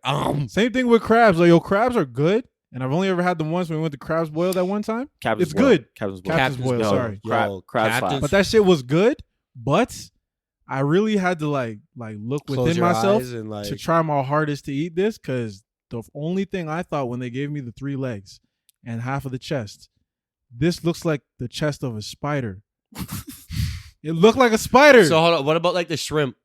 Same thing with crabs. Like, yo, crabs are good, and I've only ever had them once when we went to Crabs Boil that one time. Captain's It's boil. good. Captain's boil. Captain's Boil, Yo, sorry. Yo, crab Captain's- slaps. But that shit was good. But I really had to like look Close within your myself eyes and like. to try my hardest to eat this, because the only thing I thought when they gave me the 3 legs and half of the chest, this looks like the chest of a spider. It looked like a spider. So hold on. What about like the shrimp?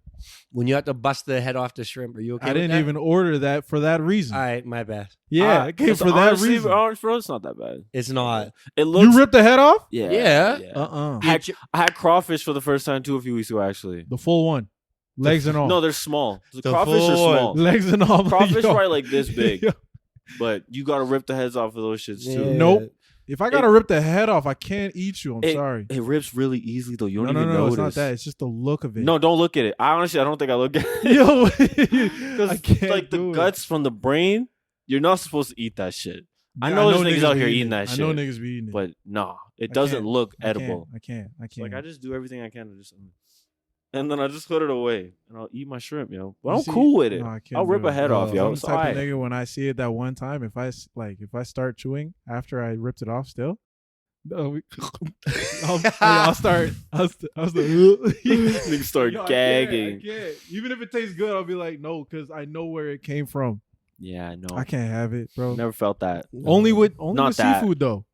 When you have to bust the head off the shrimp, are you okay? I with didn't that? even order that for that reason. All right, my bad. Yeah, it came It's for that honestly, reason. For us, it's not that bad. It's not. It looks. You ripped the head off? Yeah. Yeah. Uh-uh. I had crawfish for the first time too a few weeks ago. Actually, The full one. Legs and all. no, they're small. The The crawfish are full small. Legs and all. Crawfish Yo. probably like this big, Yo. but you gotta rip the heads off of those shits too. Yeah. Nope. If I gotta rip the head off, I can't eat you. I'm It- sorry. It rips really easily though. You No, don't no, even no, notice. it's not that. It's just the look of it. No, don't look at it. I don't think I look at it. Yo, Because I can't like the do it. guts from the brain, you're not supposed to eat that shit. I Yeah, know there's niggas out be here eating eating that it. shit. I know niggas be eating it. But nah, it I doesn't can't. look I can't. edible. I can't. So, like I just do everything I can to just, and then I just put it away and I'll eat my shrimp, yo. But You I'm see- cool with it. No, I can't I'll do rip a it. head off, Oh, yo. I'm It's the type alright. of nigga when I see it that one time, if I start chewing after I ripped it off, still, No, I'll start. Niggas start Yo, gagging. I can't. Even if it tastes good, I'll be like, no, because I know where it came from. Yeah, I know. I can't have it, bro. Never felt that. Only with Not that. seafood though.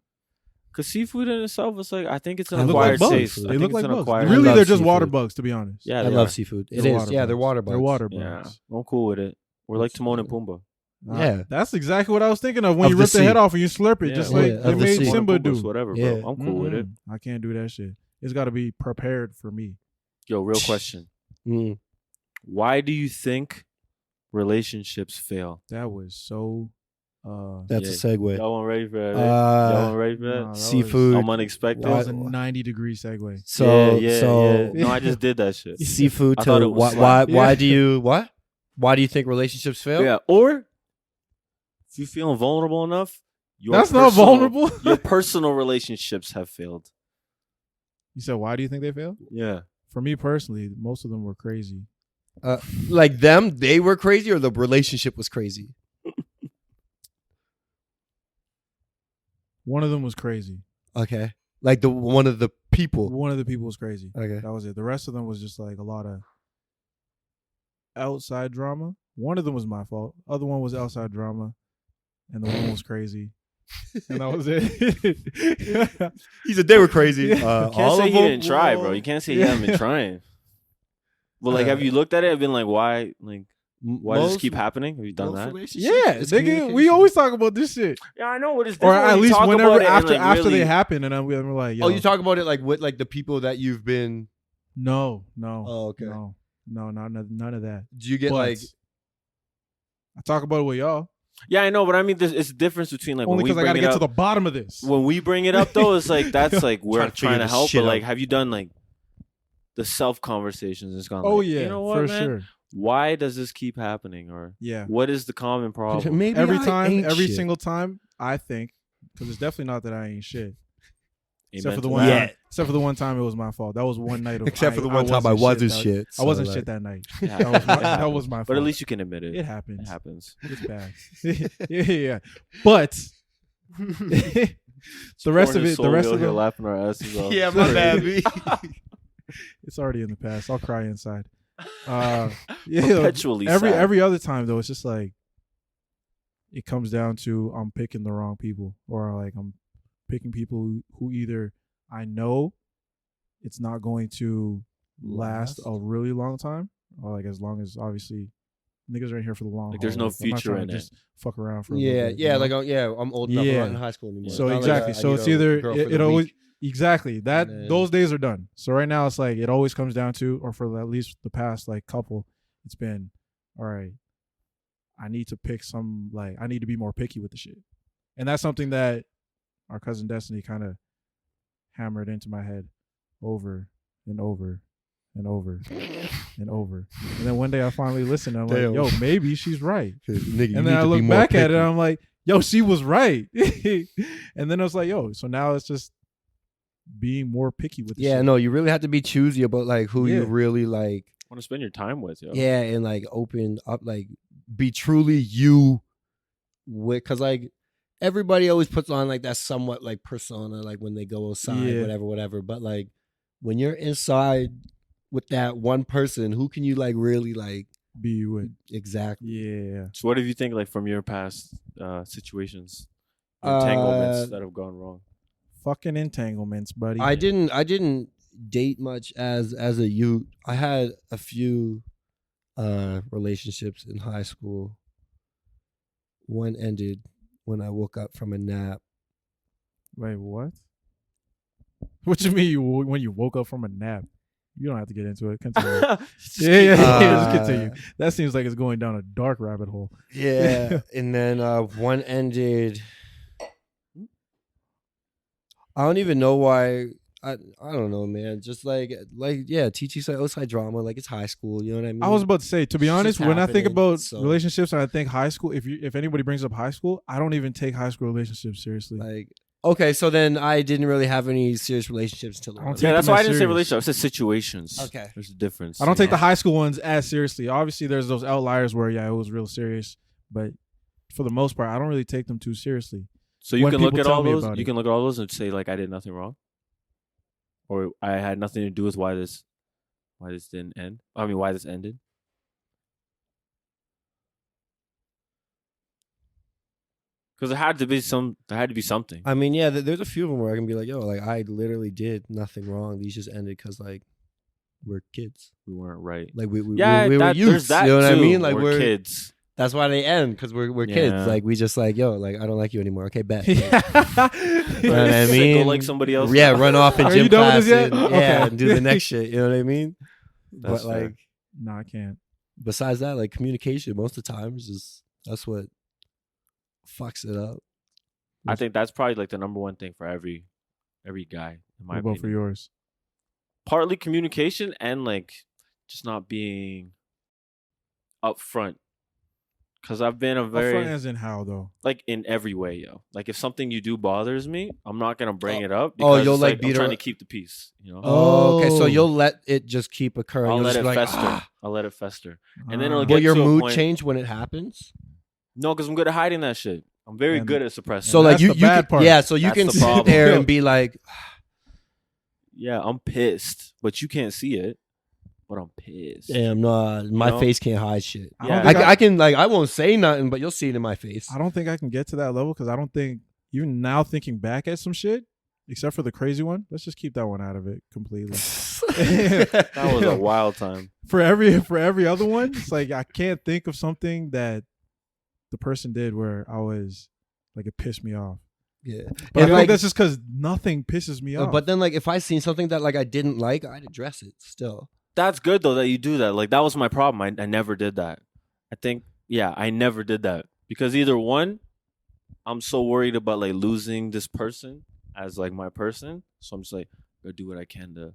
Cause seafood in itself is like I think it's an They look like acquired bugs. taste. I They think look it's like an bugs. acquired- Really, I they're love just water seafood. bugs, to be honest. Yeah, I they love are. seafood. They're It is. water Yeah, they're bugs. water bugs. They're water Yeah, bugs. I'm cool with it. We're like Timon and Pumbaa. Yeah. That's exactly what I was thinking of when Of you the rip the sea. head off and you slurp it, Yeah, just yeah, like of they the made sea. Simba Pumbaa's do. whatever, Yeah. bro. I'm cool with it. I can't do that shit. It's got to be prepared for me. Yo, real question. Mm. Why do you think relationships fail? That was so. That's a segue. Y'all weren't ready for that. Y'all weren't ready for that. Nah, that Seafood. I'm unexpected. That was a Why- 90-degree segue. So yeah. No, I just did that shit. seafood. I thought To it was why? slime. Why Yeah. do you what? Why do you think relationships fail? Yeah, or if you feeling vulnerable enough, That's not vulnerable. Your personal relationships have failed. You said, why do you think they failed? Yeah. For me personally, most of them were crazy. Like them, they were crazy, or the relationship was crazy. One of them was crazy. Okay, like the one of the people. One of the people was crazy. Okay, That was it. The rest of them was just like a lot of outside drama. One of them was my fault. Other one was outside drama, and the one was crazy. And that was it. he said they were crazy. Yeah. You can't All say of he them? didn't try, bro. You can't say you haven't been trying. But like, have you looked at it and been like, why? Like, why does this keep happening? Have you done that? Yeah, nigga, we always talk about this shit, Yeah, I know what it's. or at least whenever after really, they happen, and we're like, yo, Oh, you talk about it like with like the people that you've been. no, Oh, okay. no, none of that. Do you get But like? I talk about it with y'all Yeah, I know, but I mean, it's a difference between like only when we because I bring gotta it get up. to the bottom of this. When we bring it up, though, it's like that's like we're Trying to figure trying to this help. shit But like, out. have you done like the self conversations? It's gone. Oh like, yeah, you know what, for man? sure. Why does this keep happening? Or Yeah, what is the common problem? Maybe every I time, ain't every shit. single time, I think because it's definitely not that I ain't shit. Except Amen for the to one that. time. Except for the one time, it was my fault. That was one night of. Except for the one time I wasn't shit. I wasn't so, shit like, that night. Yeah, That was my fault. But at least you can admit it. it happens. It happens. It's bad. yeah. But the rest of it, here laughing our asses off. Yeah, my bad. B. it's already in the past. I'll cry inside. Yeah, Perpetually sad. every other time though, it's just like it comes down to I'm picking the wrong people, or like I'm picking people who either I know it's not going to last a really long time, or like as long as obviously niggas are in here for the long Like, haul. there's no I'm not future trying in to it. just fuck around for a little Yeah, bit, yeah, you like know? I'm old enough. I'm Yeah. not in high school anymore. So It's not exactly. Like, I So need it's a either girl for it the always week. exactly that And then- those days are done. So right now it's like it always comes down to, or for at least the past like couple, it's been all right. I need to pick some, like I need to be more picky with the shit, and that's something that our cousin Destiny kind of hammered into my head over and over and over and over. And then one day I finally listened. And I'm Damn. like, yo, maybe she's right. Nigga, you And need then I to be look more back at it picky. and I'm like, yo, she was right. And then I was like, yo, so now it's just being more picky with the Yeah, shit. no, you really have to be choosy about like who you Yeah. really like. Want to spend your time with, yo. Yeah, and like open up, like be truly you with, because like everybody always puts on like that somewhat like persona, like when they go outside, Yeah. whatever. But like when you're inside with that one person, who can you like really like Be you with. exactly? Yeah. So what do you think, like from your past situations, entanglements that have gone wrong? Fucking entanglements, buddy. I didn't date much as a youth. I had a few relationships in high school. One ended when I woke up from a nap. Wait, what? What you mean when you woke up from a nap? You don't have to get into it. Continue. Yeah, just continue. That seems like it's going down a dark rabbit hole. Yeah, and then one ended. I don't even know why. I don't know, man. Just like yeah, teaching outside drama, like it's high school. You know what I mean? I was about to say, to be It's honest, just when I think happening, about so- relationships and I think high school, if anybody brings up high school, I don't even take high school relationships seriously. like okay, so then I didn't really have any serious relationships until I don't then. take Yeah, that's them why I as didn't say serious. relationships. I said situations. Okay. There's a difference. I don't take the Yeah. high school ones as seriously. Obviously, there's those outliers where, yeah, it was real serious. But for the most part, I don't really take them too seriously. So you when can look people at tell all me those. about You it. can look at all those and say like I did nothing wrong, or I had nothing to do with why this didn't end. I mean, why this ended. Because there had to be something. I mean, yeah, there's a few of them where I can be like, yo, like I literally did nothing wrong. These just ended because like we're kids. We weren't right. Like we were there's youths. that You know what I too. mean? Like we're kids. That's why they end because we're kids. Yeah. Like we just like, yo, like I don't like you anymore. Okay, bet. Yeah. You know what I Go mean? like somebody else. Yeah, run off in Are gym you done class with this yet? and, Okay. and do the next shit. You know what I mean? That's but like, fair. No, I can't. besides that, like communication, most of the time is just that's what fucks it up. I think that's probably like the number one thing for every guy. In my What about opinion. for yours? Partly communication and like just not being upfront. Because I've been a very Upfront as in how though? like in every way, yo. Like if something you do bothers me, I'm not gonna bring it up. Because you'll it's like I'm beat trying her- to keep the peace. You know, Oh, okay. So Oh. you'll let it just keep occurring. I'll You'll let just it be like, fester. "Ah." I'll let it fester. And then it'll Ah. get Will your to a mood point- change when it happens? No, because I'm good at hiding that shit. I'm very And- good at suppressing. So And like that's you, the you bad can, part. yeah. So you That's can the sit problem. there and be like, yeah, I'm pissed, but you can't see it. But I'm pissed. damn, no, my know? face can't hide shit. I Yeah. don't think I can like I won't say nothing, but you'll see it in my face. I don't think I can get to that level because I don't think even now thinking back at some shit, except for the crazy one. Let's just keep that one out of it completely. That was a wild time. For every other one, it's like I can't think of something that the person did where I was like it pissed me off. Yeah, But I and think like, that's just because nothing pisses me off. but then like if I seen something that like I didn't like, I'd address it still. That's good though that you do that. Like that was my problem. I never did that. I think I never did that because either one, I'm so worried about like losing this person as like my person, so I'm just like gotta do what I can to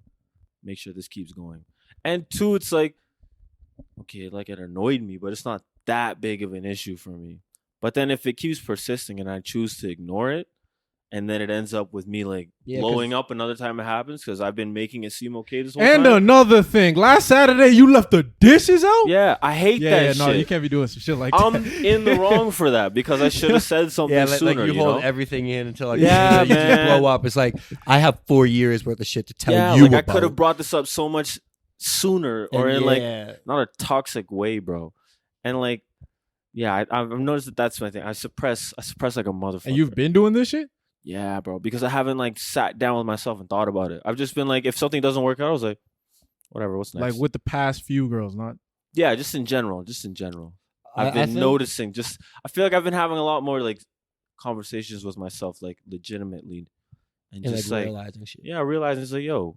make sure this keeps going. And two, it's like okay, like it annoyed me, but it's not that big of an issue for me. But then if it keeps persisting and I choose to ignore it, and then it ends up with me like Yeah, blowing up another time it happens because I've been making it seem okay this whole and time. another thing, last Saturday you left the dishes out. Yeah, I hate that no, shit. you can't be doing some shit like I'm that. in the wrong for that because I should have said something Yeah, like, sooner. you you hold know? everything in until like Yeah, you just man. blow up. It's like I have 4 years worth of shit to tell Yeah, you like I about. could have brought this up so much sooner, or And in like yeah. not a toxic way, bro. And like, yeah, I've noticed that that's my thing. I suppress like a motherfucker. And you've been doing this shit? Yeah, bro, because I haven't like sat down with myself and thought about it. I've just been like, if something doesn't work out, I was like, whatever, what's next? Like with the past few girls, not yeah, just in general. I've I been think- noticing. I feel like I've been having a lot more like conversations with myself, like legitimately, and and just like like realizing shit. yeah, realizing it's like, yo,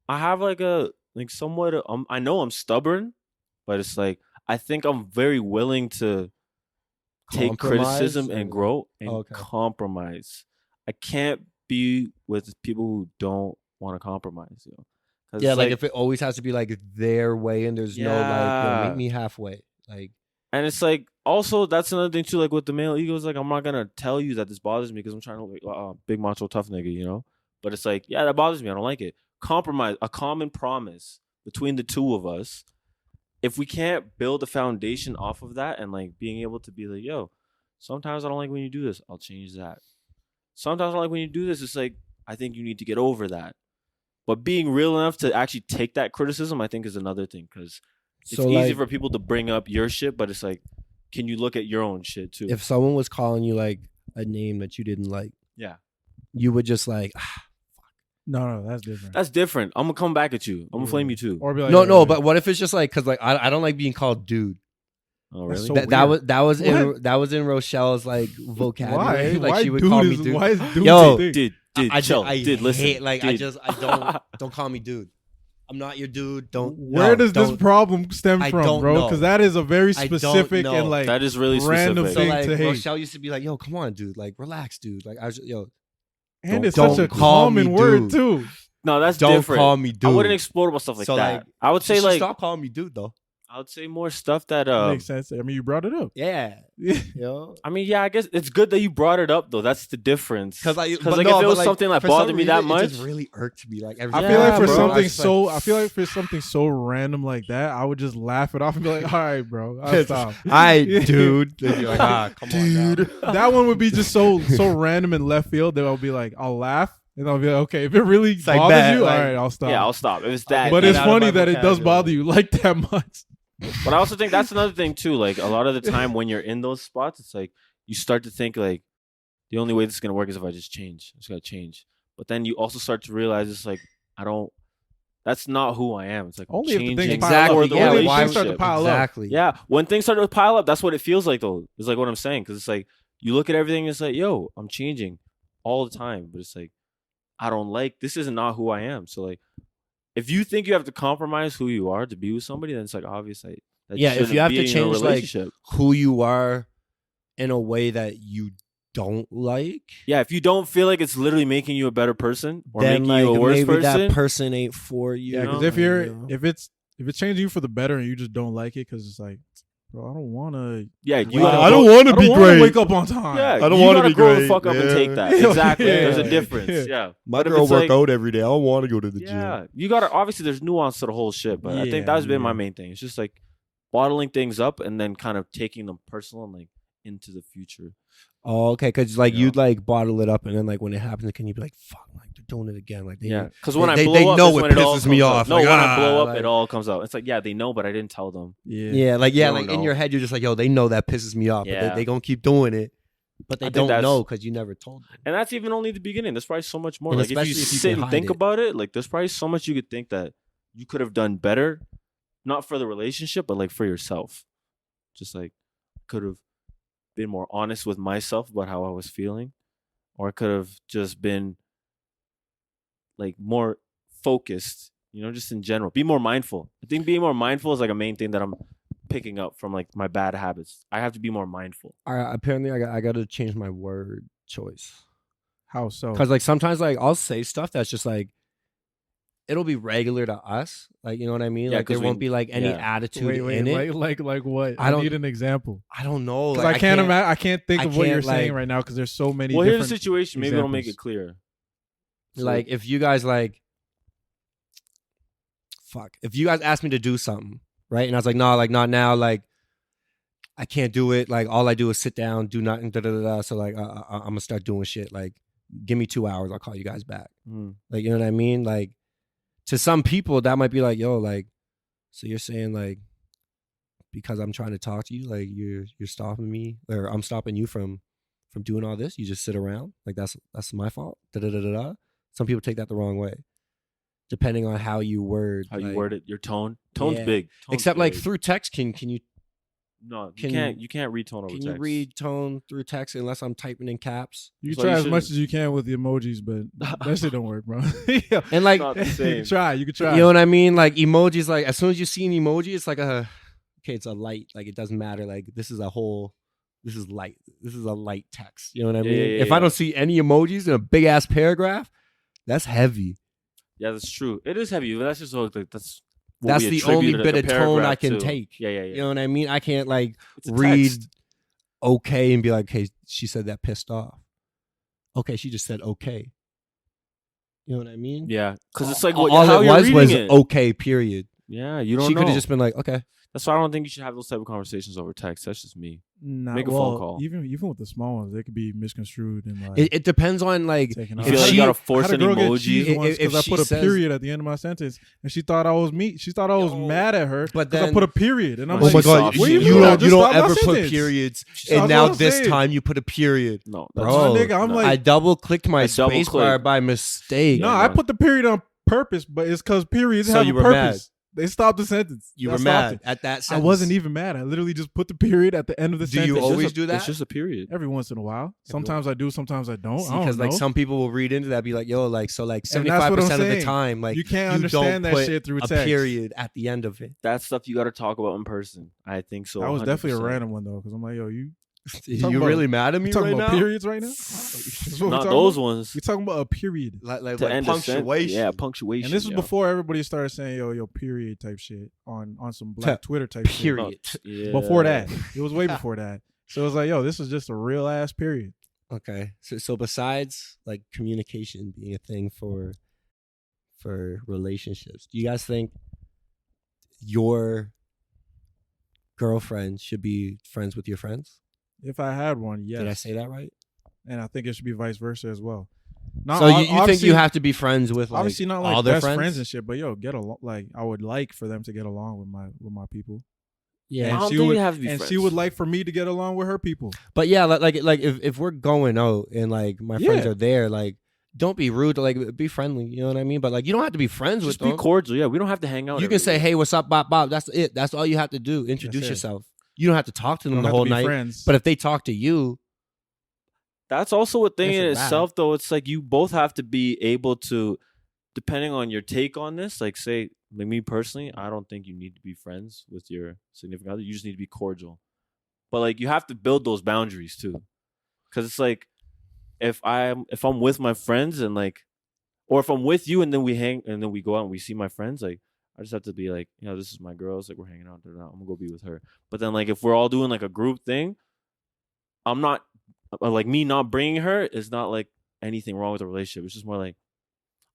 I have like a like somewhat. I know I'm stubborn, but it's like I think I'm very willing to take Compromise criticism or- and grow and Okay. compromise. I can't be with people who don't want to compromise. You know, 'Cause Yeah, it's like if it always has to be like their way and there's no like, yo, Yeah. meet me halfway. Like and it's like also that's another thing too. Like with the male ego, is like I'm not gonna tell you that this bothers me because I'm trying to look like big macho tough nigga, you know. But it's like yeah, that bothers me. I don't like it. Compromise, a common promise between the two of us. If we can't build a foundation off of that and like being able to be like, yo, sometimes I don't like when you do this. I'll change that. Sometimes I don't like when you do this. It's like I think you need to get over that. But being real enough to actually take that criticism, I think, is another thing because it's so easy like for people to bring up your shit, but it's like, can you look at your own shit too? if someone was calling you like a name that you didn't like, yeah, you would just like no, that's different. that's different. I'm gonna come back at you. I'm gonna flame you too. Or be like, no. But what if it's just like because like I don't like being called dude. Oh That's really? so That was What? that was in Rochelle's like vocabulary. why? Like Why she would dude call me is dude. why is dude Yo, the thing? Dude, I chill. I Dude, listen. hate, like I dude. don't call me dude. I'm not your dude. Don't. Where no, does this don't. problem stem I from, don't bro? know. Because that is a very I don't specific know. and like That is really random specific. So thing like to hate. Rochelle used to be like, "Yo, come on, dude. Like, relax, dude. Like, I was, yo, and it's don't such a call me common word dude. too. No, that's don't different. call me dude." I wouldn't explore about stuff like So, that. like, I would say She should like stop calling me dude though. I would say more stuff that Makes sense. I mean, you brought it up. Yeah. Yeah. Yo. I mean, yeah, I guess it's good that you brought it up though. That's the difference. Because if it was something that bothered me that much, it just really irked me. Like every I time. feel like for bro. something so, I feel like for something so random like that, I would just laugh it off and be like, "All right, bro, I'll stop." Dude. Then you're like, come on, dude. That one would be just so random and left field that I'll be like, I'll laugh and I'll be like, okay, if it really like bothers that, you, like- all right, I'll stop. yeah, I'll stop. If it's that, But get it's out of funny my that it does vocabulary. bother you like that much. But I also think that's another thing too. Like a lot of the time when you're in those spots, it's like you start to think like the only way this is gonna work is if I just change. I just gotta change. But then you also start to realize it's like I don't. That's not who I am. It's like Only if the things changing pile for up. the Yeah, Only if things relationship. start to pile up. Exactly. Yeah, when things start to pile up, that's what it feels like though. It's like what I'm saying because it's like you look at everything and it's like, yo, I'm changing all the time, but it's like I don't like this. Is not who I am. So like, if you think you have to compromise who you are to be with somebody, then it's like obvious. Like, that Yeah, if shouldn't you have be to in a change, like, relationship. Who you are in a way that you don't like, Yeah, if you don't feel like it's literally making you a better person or then making like you a worse maybe person, that person ain't for you. Yeah, because know? if you're You know? if it's changing you for the better and you just don't like it because it's like, bro, I don't want to. yeah, you Well, gotta I don't go- wanna I be don't wanna great. wake up on time. Yeah, I don't you wanna gotta be grow the great, fuck up and yeah. take that. Yeah, Exactly. yeah, There's a yeah. difference. Yeah. My But if girl it's work like- out every day. I don't want to go to the Yeah, gym. you gotta. Obviously, there's nuance to the whole shit, but I think Yeah, that's been my yeah. main thing. It's just like bottling things up and then kind of taking them personal and like into the future. Oh, okay. Because like Yeah. you'd like bottle it up, and then like when it happens, can you be like, "Fuck, like they're doing it again"? Like they, Yeah, because when they- I blow they up, know is it when all pisses me comes off. out. No, Like, when I blow up, like- it all comes out. It's like, yeah, they know, but I didn't tell them. yeah, like They don't like in know. your head, you're just like, "Yo, they know that pisses me off," but Yeah. they gonna keep doing it, but I they think don't that's- know because you never told them. And that's even only the beginning. There's probably so much more. And Like if you especially if you sit can and hide think it. about it, like there's probably so much you could think that you could have done better, not for the relationship, but like for yourself. Just like could have been more honest with myself about how I was feeling, or I could have just been like more focused. You know, just in general, be more mindful. I think being more mindful is like a main thing that I'm picking up from like my bad habits. I have to be more mindful. Apparently, I got to change my word choice. How so? Because like sometimes like I'll say stuff that's just like it'll be regular to us, like you know what I mean. Yeah, Like there 'cause we- won't be like any yeah. attitude in it. like what? I I don't- need an example. I don't know. Because Like, I can't imagine. I can't think I of what you're can't, saying like- right now because there's so many. Well, here's the different situation. Maybe it'll make it examples. clear. So, Like if you guys like, fuck. If you guys asked me to do something, right, and I was like, no, like not now, like I can't do it. Like all I do is sit down, do nothing. Da da da. da. So like I'm gonna start doing shit. Like give me 2 hours, I'll call you guys back. mm, Like you know what I mean? Like to some people that might be like, yo, like so you're saying like because I'm trying to talk to you, like you're stopping me, or I'm stopping you from doing all this. You just sit around. Like that's my fault. Da da da da da. Some people take that the wrong way, depending on how you word how you like- word it, your tone. Tone's Yeah. big. Tone's Except like big. through text, can you No, Can- you can't read tone over can text. you read tone through text unless I'm typing in caps? You So try you as much shouldn't- as you can with the emojis, but that shit don't work, bro. Yeah. And like Not the same. Try. You can try. you know what I mean? Like emojis, like as soon as you see an emoji, it's like it's a light. Like it doesn't matter. Like this is light. This is a light text. You know what I Yeah, mean? yeah, yeah, If I yeah. don't see any emojis in a big ass paragraph, that's heavy. Yeah, that's true. It is heavy, but that's just like that's. what That's we the only attribute bit a of tone I paragraph can to. take. Yeah, yeah, yeah. You know what I mean? I can't like It's a read text. okay and be like, okay, she said that pissed off. Okay, she just said okay. You know what I mean? Yeah, because it's like all, what, all how it you're was reading it. okay, period. Yeah, you don't She know. could have just been like, okay. That's why I don't think you should have those type of conversations over text. That's just me. Nah, Make a phone call. Even with the small ones, they could be misconstrued and like It depends on like taken You out. feel like she- you gotta I force had a any girl get emoji. cheesed once If because I she put a says- period at the end of my sentence, and she thought I was She thought I was Yo, mad at her but because I then- put a period, and I'm Oh like, my God, what do you you mean? I just don't stopped my ever put sentence. periods, That's and what now I'm this saying. time you put a period. No, Bro, that's Bro, nigga, I'm no. like, I double clicked my I double space bar clicked. by mistake. no, Yeah, I no. put the period on purpose, but it's because periods So have you a were purpose. They stopped the sentence. You I were stopped mad it. at that I sentence. wasn't even mad. I literally just put the period at the end of the Do sentence. you It's just always a- do that? It's just a period. Every once in a while. Sometimes I do, sometimes I don't. I don't Because like know. some people will read into that, be like, yo, like so like And that's what I'm 75% of the saying. time, like you can't you understand don't that put shit through a text. period at the end of it. That's stuff you got to talk about in person. I think so. That was definitely a 100%. random one though, because I'm like, yo, you Talking You about- really mad at me We talking right about now? periods right now? That's what we Not talking those about? ones. We talking about a period. Like To end a sentence. punctuation. Yeah, punctuation. And this was yo. before everybody started saying yo period type shit on some black Twitter type shit. Period. Yeah. Before that. It was way before that. So it was like, yo, this is just a real ass period. Okay. So besides like communication being a thing for relationships, do you guys think your girlfriend should be friends with your friends? If I had one, yes. Did I say that right? And I think it should be vice versa as well. So you think obviously- you have to be friends with like obviously not all like their best friends and shit, but yo, get along. Like I would like for them to get along with my people. Yeah. I And don't she think would, you have to be and friends. she would like for me to get along with her people. But yeah, like if we're going out and like my friends Yeah. are there, like don't be rude, like be friendly, you know what I mean? But like you don't have to be friends Just with be them. cordial. Yeah, we don't have to hang out. You every can say, day. "Hey, what's up, Bob? Bob." That's it. That's all you have to do. Introduce That's it. yourself. You don't have to talk to We them don't the have to whole be night. friends. But if they talk to you, That's also a thing If in it's bad. itself, though. It's like you both have to be able to, depending on your take on this. Like, say, like me personally, I don't think you need to be friends with your significant other. You just need to be cordial. But like, you have to build those boundaries too, because it's like if I'm with my friends and like, or if I'm with you and then we hang and then we go out and we see my friends, like I just have to be like, this is my girl. It's like we're hanging out. I'm gonna go be with her. But then like if we're all doing like a group thing, I'm not like me not bringing her is not like anything wrong with the relationship. It's just more like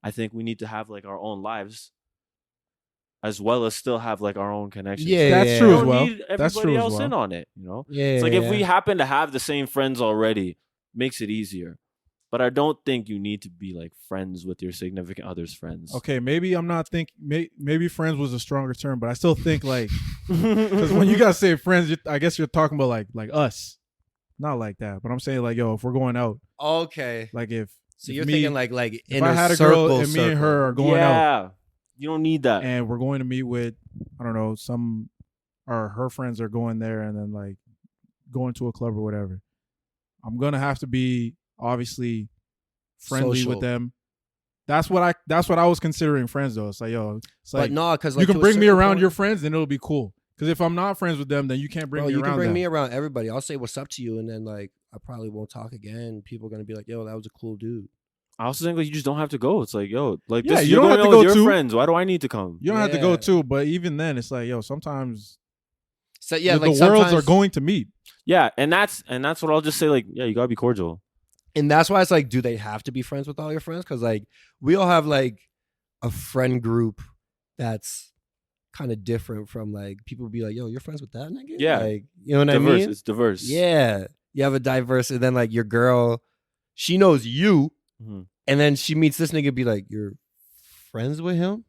I think we need to have like our own lives as well as still have like our own connections. Yeah, That's yeah, true We as don't well. need That's everybody true as else well. in on it. yeah, It's like yeah. if we happen to have the same friends already, makes it easier. But I don't think you need to be like friends with your significant other's friends. Okay, maybe I'm not maybe friends was a stronger term, but I still think like because when you guys say friends, I guess you're talking about like us, not like that. But I'm saying like yo, if we're going out, Okay. like if So if you're me- thinking like if inner I had a girl circle, and me and her are going out yeah, you don't need that. and we're going to meet with I don't know some or her friends are going there and then like going to a club or whatever, I'm gonna have to be obviously friendly Social. with them. That's what I was considering friends though. It's like yo, it's But like no, because you can bring me around your friends and it'll be cool. Because if I'm not friends with them, then you can't bring Bro, me you around can bring them. me around everybody. I'll say what's up to you, and then like I probably won't talk again. People are gonna be like, "Yo, that was a cool dude." I also think like you just don't have to go. It's like, yo, like Yeah, this, you you're don't going have to out go with your too. friends. Why do I need to come? You don't have to go Yeah. too, but even then, it's like yo, sometimes So yeah, the like worlds are sometimes- going to meet. Yeah, and that's what I'll just say. Like, yeah, you gotta be cordial. And that's why it's like, do they have to be friends with all your friends? Because like we all have like a friend group that's kind of different from like people be like, "Yo, you're friends with that nigga?" Yeah. like you know what Diverse. I mean? It's diverse. Yeah, you have a diverse, and then like your girl, she knows you, Mhm. and then she meets this nigga, be like, "You're friends with him?"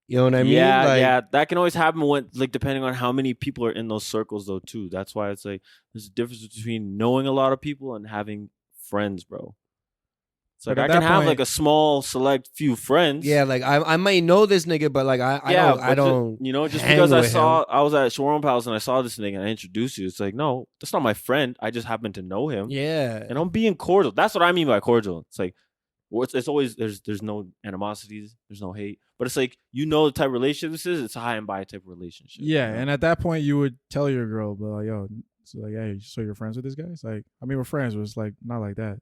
You know what I mean? Yeah, Like, yeah. That can always happen when, like, depending on how many people are in those circles, though, too. That's why it's like there's a difference between knowing a lot of people and having friends, bro. It's like But I at can that have point- like a small, select few friends. yeah, like I might know this nigga, but like I but don't. you know, just hang because I with I was at Shawarma Palace and I saw this nigga and I introduced you. It's like, no, that's not my friend. I just happen to know him. Yeah, And I'm being cordial. That's what I mean by cordial. It's like, well, it's always there's no animosities, there's no hate, but it's like you know the type of relationship this is. It's a high and by type of relationship. Yeah, you know? and at that point, you would tell your girl, but like, yo, so like, hey, so you're friends with this guy? It's like, I mean, we're friends, but it's like not like that.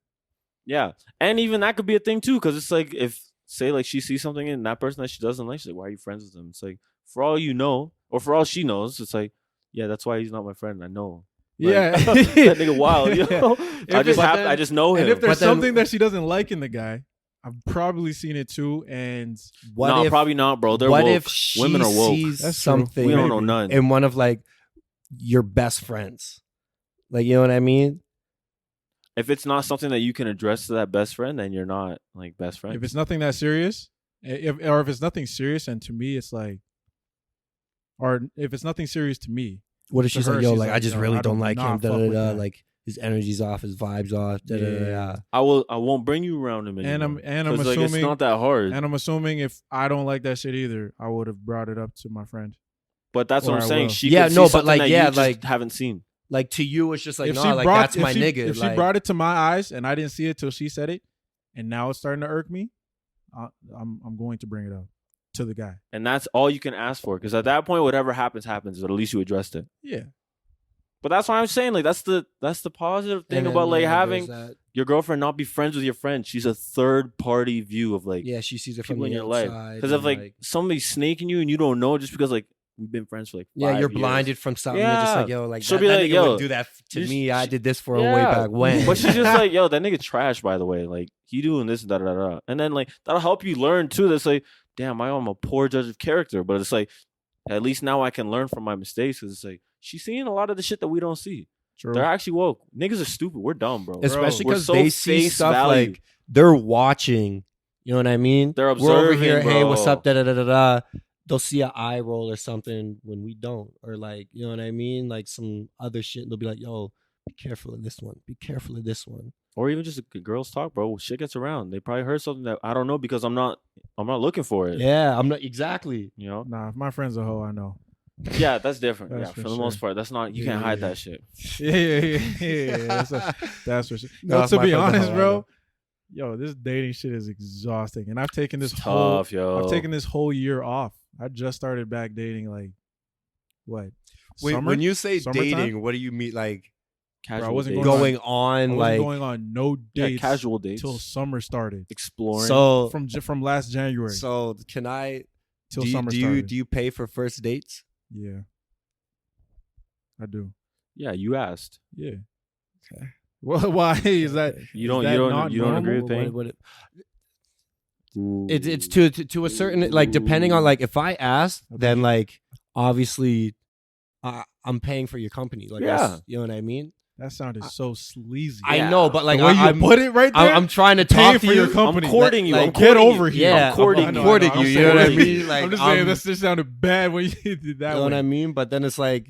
yeah, and even that could be a thing too, because it's like if say like she sees something in that person that she doesn't like, she's like, why are you friends with them? It's like for all you know, or for all she knows, it's like, yeah, that's why he's not my friend. I know. Like, Yeah, that nigga wild, yo. I just know him. And if there's But then- something that she doesn't like in the guy, I've probably seen it too. And what no, if probably not, bro. They're what woke. if she Women are woke. sees That's true. something We don't know maybe. none. in one of like your best friends? Like you know what I mean? If it's not something that you can address to that best friend, then you're not like best friends. if it's nothing that serious, if it's nothing serious, and to me, it's like, or if it's nothing serious to me, What if To she's her, like, yo, she's like I like, just yo, really I don't do like him, not da fuck da with da, that. like his energy's off, his vibes off, da da da. Yeah. I won't bring you around him anymore. And I'm 'Cause, like, it's assuming, not that hard. and I'm assuming if I don't like that shit either, I would have brought it up to my friend. But that's what Or I'm I saying. will. She Yeah, could no, see but, something like, that yeah, you just like- haven't seen. Like to you, it's just like if no, she like brought, that's if my she, nigga. If like, she brought it to my eyes and I didn't see it till she said it, and now it's starting to irk me, I'm going to bring it up to the guy. And that's all you can ask for. Because at that point, whatever happens, happens. But at least you addressed it. Yeah. But that's why I'm saying, like, that's the positive thing And then, about like yeah, having there's that. your girlfriend not be friends with your friend. She's a third party view of like Yeah, she sees it from people the in your life. outside. Because if and, like somebody's snaking you and you don't know, just because like we've been friends for like 5 yeah, you're years. blinded from something. You're just like, Yeah. yo, like She'll that, be that like, nigga yo, wouldn't do that to you- me. I she- did this for him way Yeah. back when. But she's just like, yo, that nigga trash, by the way. Like he doing this and da da da. And then like that'll help you learn too. That's like, damn, I'm a poor judge of character. But it's like, at least now I can learn from my mistakes. Because it's like she's seeing a lot of the shit that we don't see. True. They're actually woke. Niggas are stupid. We're dumb, bro. Especially We're because so they see face stuff value. like they're watching. You know what I mean? They're We're over observing, here. Hey, what's bro. up? Da da da da da. They'll see an eye roll or something when we don't, or like, you know what I mean? Like some other shit. They'll be like, yo, be careful of this one. Be careful of this one. Or even just a girls talk, bro. Shit gets around. They probably heard something that I don't know because I'm not looking for it. Yeah, I'm not exactly. You know? Nah, if my friend's a hoe, I know. Yeah, that's different. That's Yeah, for for the most sure. part. That's not you Yeah, can't hide yeah. that shit. Yeah. That's for sure. No, No, it's to my be friend's a honest, hoe, I bro, know. yo, this dating shit is exhausting, and I've taken this whole Tough, yo. I've taken this whole year off. I just started back dating like what? Summer? When you say Summertime? dating, what do you mean? Like casual I wasn't dates. going I on, wasn't like going on no Yeah, dates casual dates. till summer started. Exploring. so. From last January So can I? till Do you, summer do you started. do you pay for first dates? Yeah, I do. yeah, you asked. Yeah. Okay. Well, why is that? You don't that you don't not you don't normal? agree with paying? It's to a certain, like, depending on, like, if I ask, then like obviously I'm paying for your company. Like, Yeah. that's- you know what I mean? That sounded so sleazy. I know, but like the way you I'm put it right there. I'm trying to Pay talk for to your you. company. I'm courting you. Like, I'm get courting over you. here. Yeah, I'm courting I'm you. courting I'm you. You know what I courting you. mean? Like, I'm just saying this just sounded bad when you did that. You know way. what I mean? But then it's like,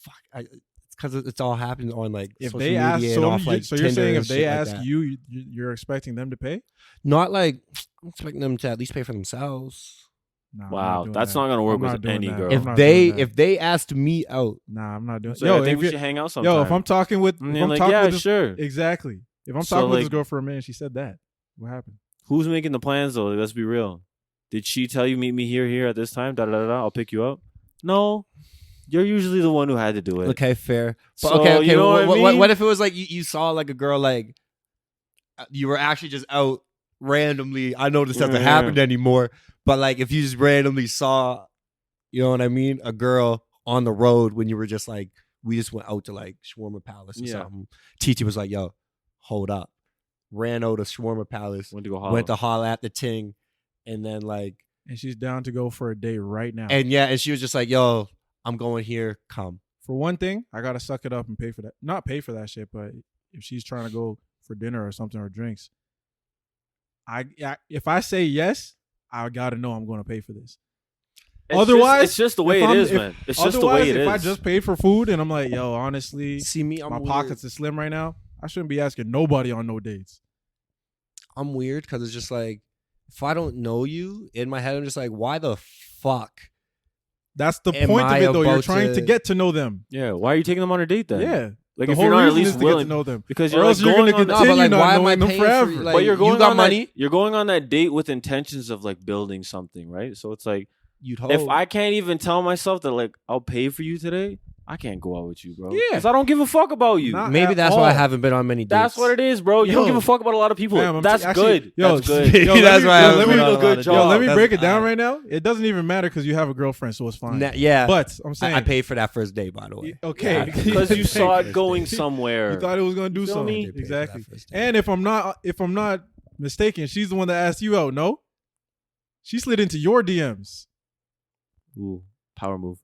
fuck. It's because it's all happening on like If social they media ask, and so, off like so you're Tinder saying and if they shit like ask that. you're expecting them to pay? Not like I'm expecting them to at least pay for themselves. Nah, I'm Wow, doing that's that. not gonna work I'm with not doing any that. girl. I'm If not they doing that. if they asked me out, nah, I'm not doing. So Yo, I think if we you- should hang out sometime. yo, if I'm talking with, And if you're I'm like, talking yeah, with this, sure. exactly. If I'm So, talking with this like- girl for a minute, she said that. What happened? Who's making the plans though? Let's be real. Did she tell you meet me here at this time? Da da da da. I'll pick you up. No, you're usually the one who had to do it. okay, fair. But So, okay. you know what I mean? What if it was like you saw like a girl, like you were actually just out randomly? I know this doesn't Yeah. happen anymore, but like if you just randomly saw, you know what I mean, a girl on the road when you were just like, we just went out to like Shawarma Palace or Yeah. something. Titi was like, yo, hold up. Ran out to Shawarma Palace, Went to go holler. went to holla at the ting, and then like, And she's down to go for a date right now. and yeah, and she was just like, yo, I'm going here, come. For one thing, I gotta suck it up and pay for that. Not pay for that shit, but if she's trying to go for dinner or something or drinks, if I say yes, I gotta know I'm going to pay for this. Otherwise, it's just the way it is, man. It's just the Otherwise, way it is. if I just paid for food and I'm like, yo, honestly, See me, I'm my weird. pockets are slim right now, I shouldn't be asking nobody on no dates. I'm weird because it's just like, if I don't know you, in my head, I'm just like, why the fuck? That's the Am point I of it, though. You're about trying to to- get to know them. yeah, why are you taking them on a date then? Yeah. like The if whole you're not at reason is least to willing, get to know them. because Or you're else like you're going gonna on No, that, but continue like, not why am I knowing them paying for forever. you? Like, but you're going you got on money. That, you're going on that date with intentions of like building something, right? So it's like You'd hope. if I can't even tell myself that like I'll pay for you today, I can't go out with you, bro. Yeah. because I don't give a fuck about you. Not Maybe at that's why I all. haven't been on many dates. That's what it is, bro. You don't Yo. give a fuck about a lot of people. Fam, I'm That's actually- good. yo, That's good. yo, That's why I yo, haven't let been me- on a do a lot good of job. Yo, dates. let me That's- break it down I- right now. It doesn't even matter because you have a girlfriend, so it's fine. Yeah, But I'm saying, I paid for that first date, by the way. okay, because you saw it Thank going you. somewhere. You thought it was gonna do Feel something. me? I did pay for Exactly. that first date. And if I'm not mistaken, she's the one that asked you out. No, she slid into your DMs. Ooh, power move.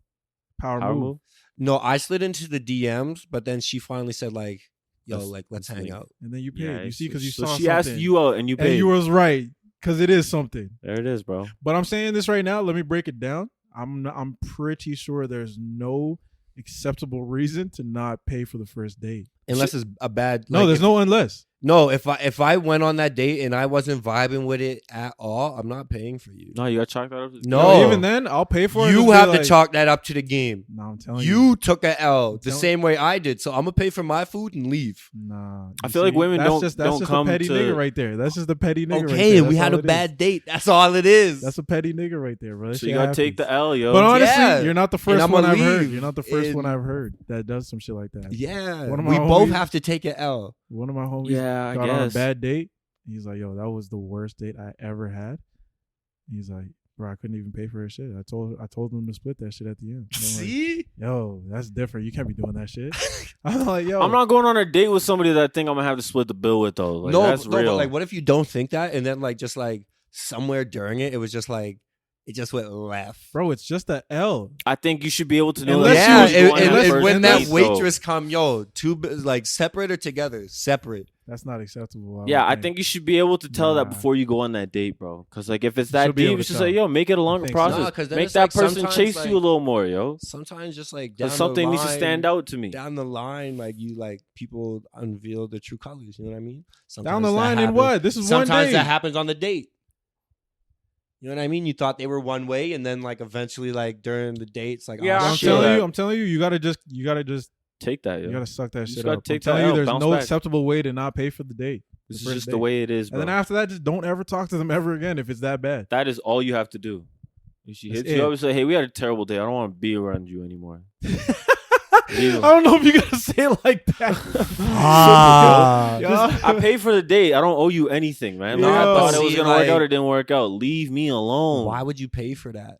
Power Power move. move. No, I slid into the DMs, but then she finally said like, "Yo, That's- like let's that's hang like- out." And then you paid. Yeah, you see, because you so saw she something. asked you out and you paid. and you was right because it is something. There it is, bro. But I'm saying this right now. Let me break it down. I'm pretty sure there's no acceptable reason to not pay for the first date. unless it's a bad. No, like, there's if- no unless. No, if I went on that date and I wasn't vibing with it at all, I'm not paying for you. No, you gotta chalk that up. No. Yo, even then, I'll pay for it. and You just be have like, to chalk that up to the game. No, I'm telling you. You took an L the telling- same way I did, so I'm gonna pay for my food and leave. Nah. I you feel like see, women that's don't- just, don't that's just come a petty to- nigga right there. That's just a petty nigga right there. Okay, and we That's had all a it bad is. date. That's all it is. That's a petty nigga right there, bro. That So shit you gotta take happens. the L, yo. But honestly, Yeah. you're not the And first I'ma one I've heard. leave You're not the first one in- I've heard that does some shit like that. yeah. One of We my both homies- have to take an L. One of my homies Yeah, I got on a guess. bad date. He's like, yo, that was the worst date I ever had. He's like, bro, I couldn't even pay for his shit. I told him to split that shit at the end. And I'm like, See? yo, that's different. You can't be doing that shit. I'm like, yo, I'm not going on a date with somebody that I think I'm gonna have to split the bill with though. Like, no, that's no, real. but like, what if you don't think that, and then like just like somewhere during it, it was just like it just went left. bro, it's just a L. I think you should be able to know. Unless that you Yeah, was who's going going on on first when that date, though. waitress come, yo, like separate or together, separate. That's not acceptable. Yeah, would I think you should be able to tell that Nah. before you go on that date, bro. Because like if it's You that should be deep, able it's to just tell. like yo, make it a longer think so. process. Nah, 'cause then Make it's that like person sometimes, chase like- you a little more, yo. Sometimes just like down Because the something needs to line- stand out to me. Down the line, like you, like people unveil their true colors. You know what I mean? down the Sometimes that line in happens- what? This is one Sometimes day. that happens on the date. You know what I mean? You thought they were one way, and then like eventually, like during the dates, like Yeah, oh, I I'm feel shit. telling that. you, I'm telling you, you gotta just Take that, yo. you gotta suck that You just shit gotta up. take I'm telling that you, L, there's bounce no back. acceptable way to not pay for the date. This is first just date. the way it is, bro. And then after that, just don't ever talk to them ever again if it's that bad. That is all you have to do. If she That's hits you it. up and say, "Hey, we had a terrible day. I don't want to be around you anymore." I don't know if you gotta say it like that. Ah. Yeah. I paid for the date. I don't owe you anything, man. Like, I Yo. thought it was See, gonna work like- out. It didn't work out. Leave me alone. Why would you pay for that?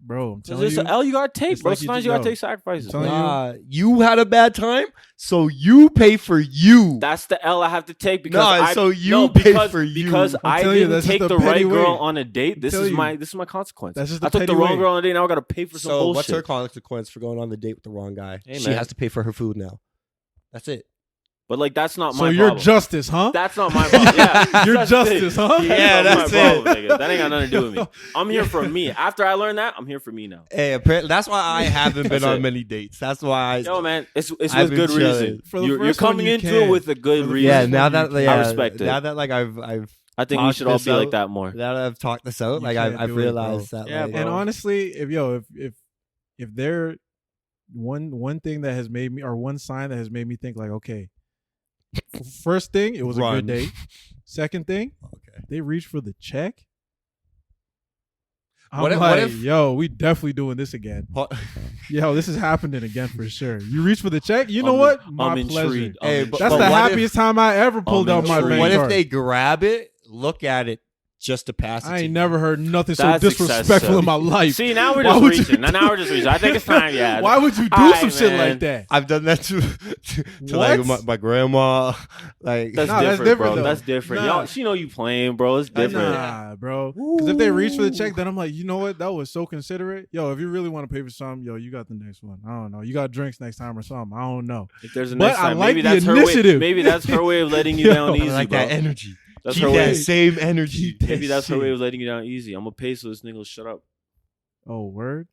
Bro, I'm Because telling it's you. an L you gotta take, it's bro. like you Sometimes just- you gotta yo, take sacrifices. I'm telling bro. you. You had a bad time, so you pay for you. That's the L I have to take because Nah, I so you no, pay because, for you. because I'm I telling you, didn't that's just take a the petty right girl way. on a date. This tell is you. my consequence. That's just I a took the petty wrong way. girl on a date. Now I gotta pay for some So bullshit. what's her consequence for going on the date with the wrong guy? Hey, she man. has to pay for her food now. That's it. But like that's not So my you're problem. justice, huh? That's not my problem. Yeah, You're that's the thing. justice, huh? Yeah, not that's my it. problem, nigga. That ain't got nothing to do with me. I'm here for me. After I learned that, I'm here for me now. Hey, apparently, that's why I haven't been That's on it. many dates. That's why I. Yo, man, it's I've with been good chilling. reason. For the You're first one, coming you into can. it with a good For the reason. yeah, first now one, that you can. yeah, I respect it. Now that like I've I think we talk should all this be like out. that more. now that I've talked this out, You like can't I've do it, realized bro. that. Yeah, like, bro. And honestly, if they're one thing that has made me, or one sign that has made me think like, okay, first thing, it was a Run. good date. Second thing, okay. they reached for the check. I'm What if- like, what if- yo, we definitely doing this again. Yo, this is happening again for sure. You reach for the check. You know I'm- what? My I'm pleasure. intrigued. Hey, I'm but That's intrigued. the what if- happiest time I ever pulled I'm out my intrigued. bank What if card. they grab it, look at it, just to pass it? I to ain't you? never heard nothing so That's disrespectful excessive. in my life. See, now we're Why just would you reaching. do Now we're just reaching. I think it's time. Yeah. Why would you do Alright, some shit man. like that? I've done that to like What? my grandma. Like That's, Nah, that's different, different, bro. though. That's different. Nah. Y'all, she know you playing, bro. It's different. Nah, bro. Because if they reach for the check, then I'm like, you know what? That was so considerate. Yo, if you really want to pay for something, yo, you got the next one. I don't know. You got drinks next time or something. I don't know. If there's a But next I time, like maybe the that's her way. initiative. Maybe that's her way of letting you Yo, down I easy, like bro. that energy. That's Keep her that way. same energy. Maybe that's her shit. way of letting you down easy. I'm gonna pay so this nigga will shut up. Oh, word?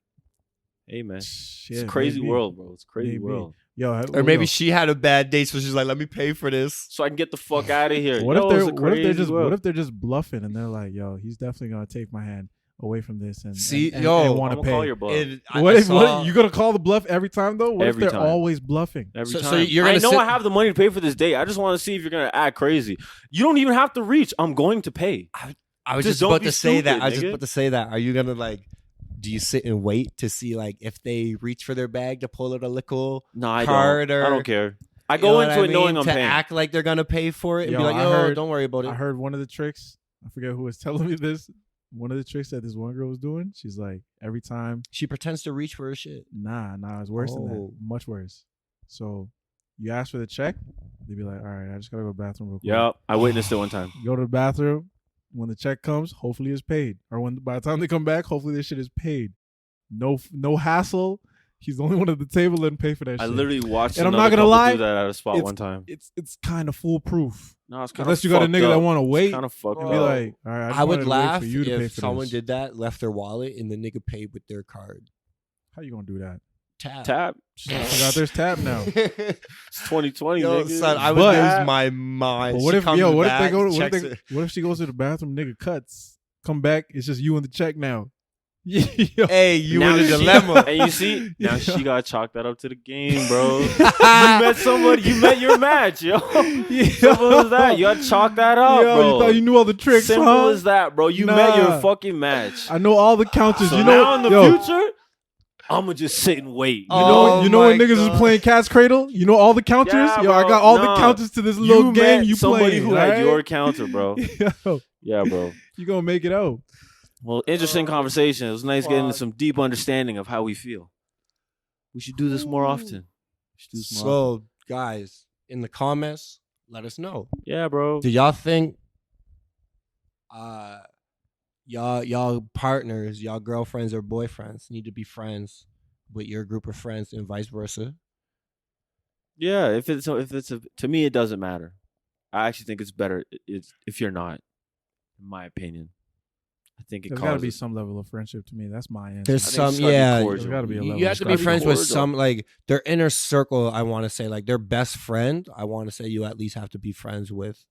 Hey, man, Shit, it's a crazy maybe. world, bro. It's a crazy Maybe. world. Yo, Or maybe yo, she had a bad day, so she's like, "Let me pay for this." So I can get the fuck out of here. what Yo, if it's they're a what if they're crazy just world. what if they're just bluffing and they're like, yo, he's definitely gonna take my hand away from this and See, and, yo, and I'm want to gonna call pay. your bluff And What if saw- you gonna call the bluff every time though? What Every if they're time. always bluffing? every so time? you're I gonna know sit- I have the money to pay for this date. I just want to see if you're gonna act crazy. You don't even have to reach. I'm going to pay. I was Just just don't about be to say that. stupid, I was just nigga. about to say that. Are you gonna like? Do you sit and wait to see like if they reach for their bag to pull out a little No, I card don't. or I don't care. I you go know what into I it knowing mean? I'm to paying. act like they're gonna pay for it and Yo, be like, I "Yo, heard- don't worry about it." I heard one of the tricks. I forget who was telling me this. One of the tricks that this one girl was doing. She's like, every time, She pretends to reach for her shit. nah, it's worse than that. Oh. Much worse. So you ask for the check, they'd be like, all right, I just gotta go to the bathroom real quick. Yep, I witnessed it one time. Go to the bathroom. When the check comes, hopefully it's paid. Or when by the time they come back, hopefully this shit is paid. No hassle. He's the only one at the table and pay for that I shit. literally watched. And I'm another not gonna couple lie, do that at a spot it's- one time. It's kind of foolproof. No, it's kind Unless you got a nigga that want to wait, Kind of fucked and up. be like, all right, I, just I would wanted to wait laugh for you to pay if for someone this. did that, left their wallet, and the nigga paid with their card. How you gonna do that? Tap. Tap. She got there's Tap now. It's 2020, Yo, nigga. son, I was lose my mind. But what She if comes what if back, they go? checks it. What if she goes to the bathroom, nigga cuts, come back, it's just you and the check now. Yo. Hey, you Now in a she- dilemma. And you see, now she got chalked that up to the game, bro. You met somebody, you met your match, yo. Simple as that. You got chalk that up, Yo, bro. you thought you knew all the tricks, Simple huh? as that, bro. You Nah. met your fucking match. I know all the counters. So you know, now in the yo, future, I'ma just sit and wait. Oh, you know when my niggas God. was playing Cat's Cradle? You know all the counters? Yeah, Yo, I bro. got all Nah. the counters to this little you game met you somebody playing. who had right? your counter, bro. Yo, Yeah, bro. you gonna make it out. Well, interesting conversation. It was nice getting into fuck. some deep understanding of how we feel. We should do this more often. We should do this more often. So, guys, in the comments, let us know. Yeah, bro. Do y'all think y'all partners, y'all girlfriends or boyfriends need to be friends with your group of friends and vice versa? Yeah, if it's to me, it doesn't matter. I actually think it's better if you're not, in my opinion. I think it There's got to be causes. some level of friendship to me. That's my answer. There's I think some, it's gotta be yeah. cordial. There's got to be a level. You have It's to gotta be friends with cordial. some, like, their inner circle, I want to say, like, their best friend, I want to say you at least have to be friends with.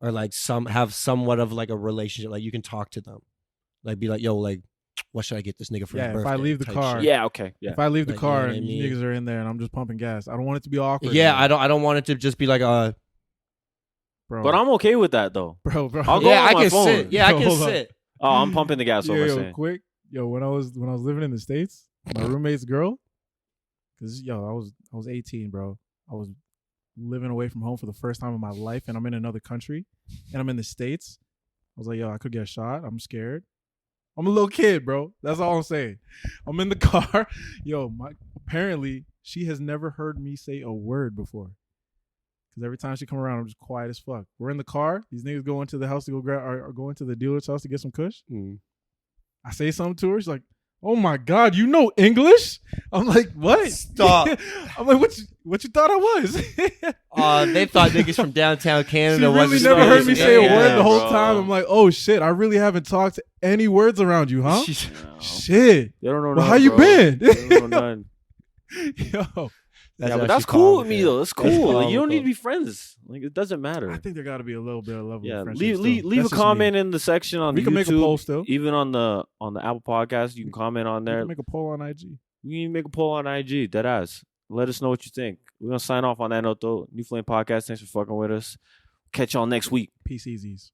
Or, like, have somewhat of, like, a relationship. Like, you can talk to them. Like, be like, yo, like, what should I get this nigga for Yeah, his if birthday? I leave the type car- shit. Yeah. Okay. Yeah. If I leave the Like, you know car what I and mean? you niggas are in there and I'm just pumping gas, I don't want it to be awkward. Yeah, anymore. I don't want it to just be like, bro. But I'm okay with that though. bro. I'll go yeah, on I my can phone. sit. Yeah, I Yo, can hold on. sit. Oh, I'm pumping the gas over. Yo, Saying. quick. Yo, when I was living in the States, my roommate's girl, cause yo, I was 18, bro. I was living away from home for the first time in my life, and I'm in another country, and I'm in the States. I was like, yo, I could get shot. I'm scared. I'm a little kid, bro. That's all I'm saying. I'm in the car. Yo, apparently she has never heard me say a word before. Cause every time she come around, I'm just quiet as fuck. We're in the car. These niggas go into the house to go grab, or go into the dealer's house to get some kush. I say something to her. She's like, "Oh my God, you know English?" I'm like, "What?" Stop. I'm like, "What you thought I was?" They thought niggas from downtown She Canada really wasn't never heard speaking me say a English. word the whole bro. time. I'm like, "Oh shit, I really haven't talked any words around you, huh?" She's- No. Shit. They don't know. Well, nothing, how you bro. been? They don't know nothing. Yo, Yeah, but actually that's cool comical. with me though. That's That's cool. Like, you don't comical. need to be friends. Like it doesn't matter. I think there got to be a little bit of level Yeah, of friendship. leave still. a That's just comment me. in the section on We can YouTube. make a poll still. Even on the Apple Podcast, you can comment on We there. can make a poll on IG. You can make a poll on IG. Deadass. Let us know what you think. We're gonna sign off on that note though. New Flame Podcast. Thanks for fucking with us. Catch y'all next week. Peace, easies.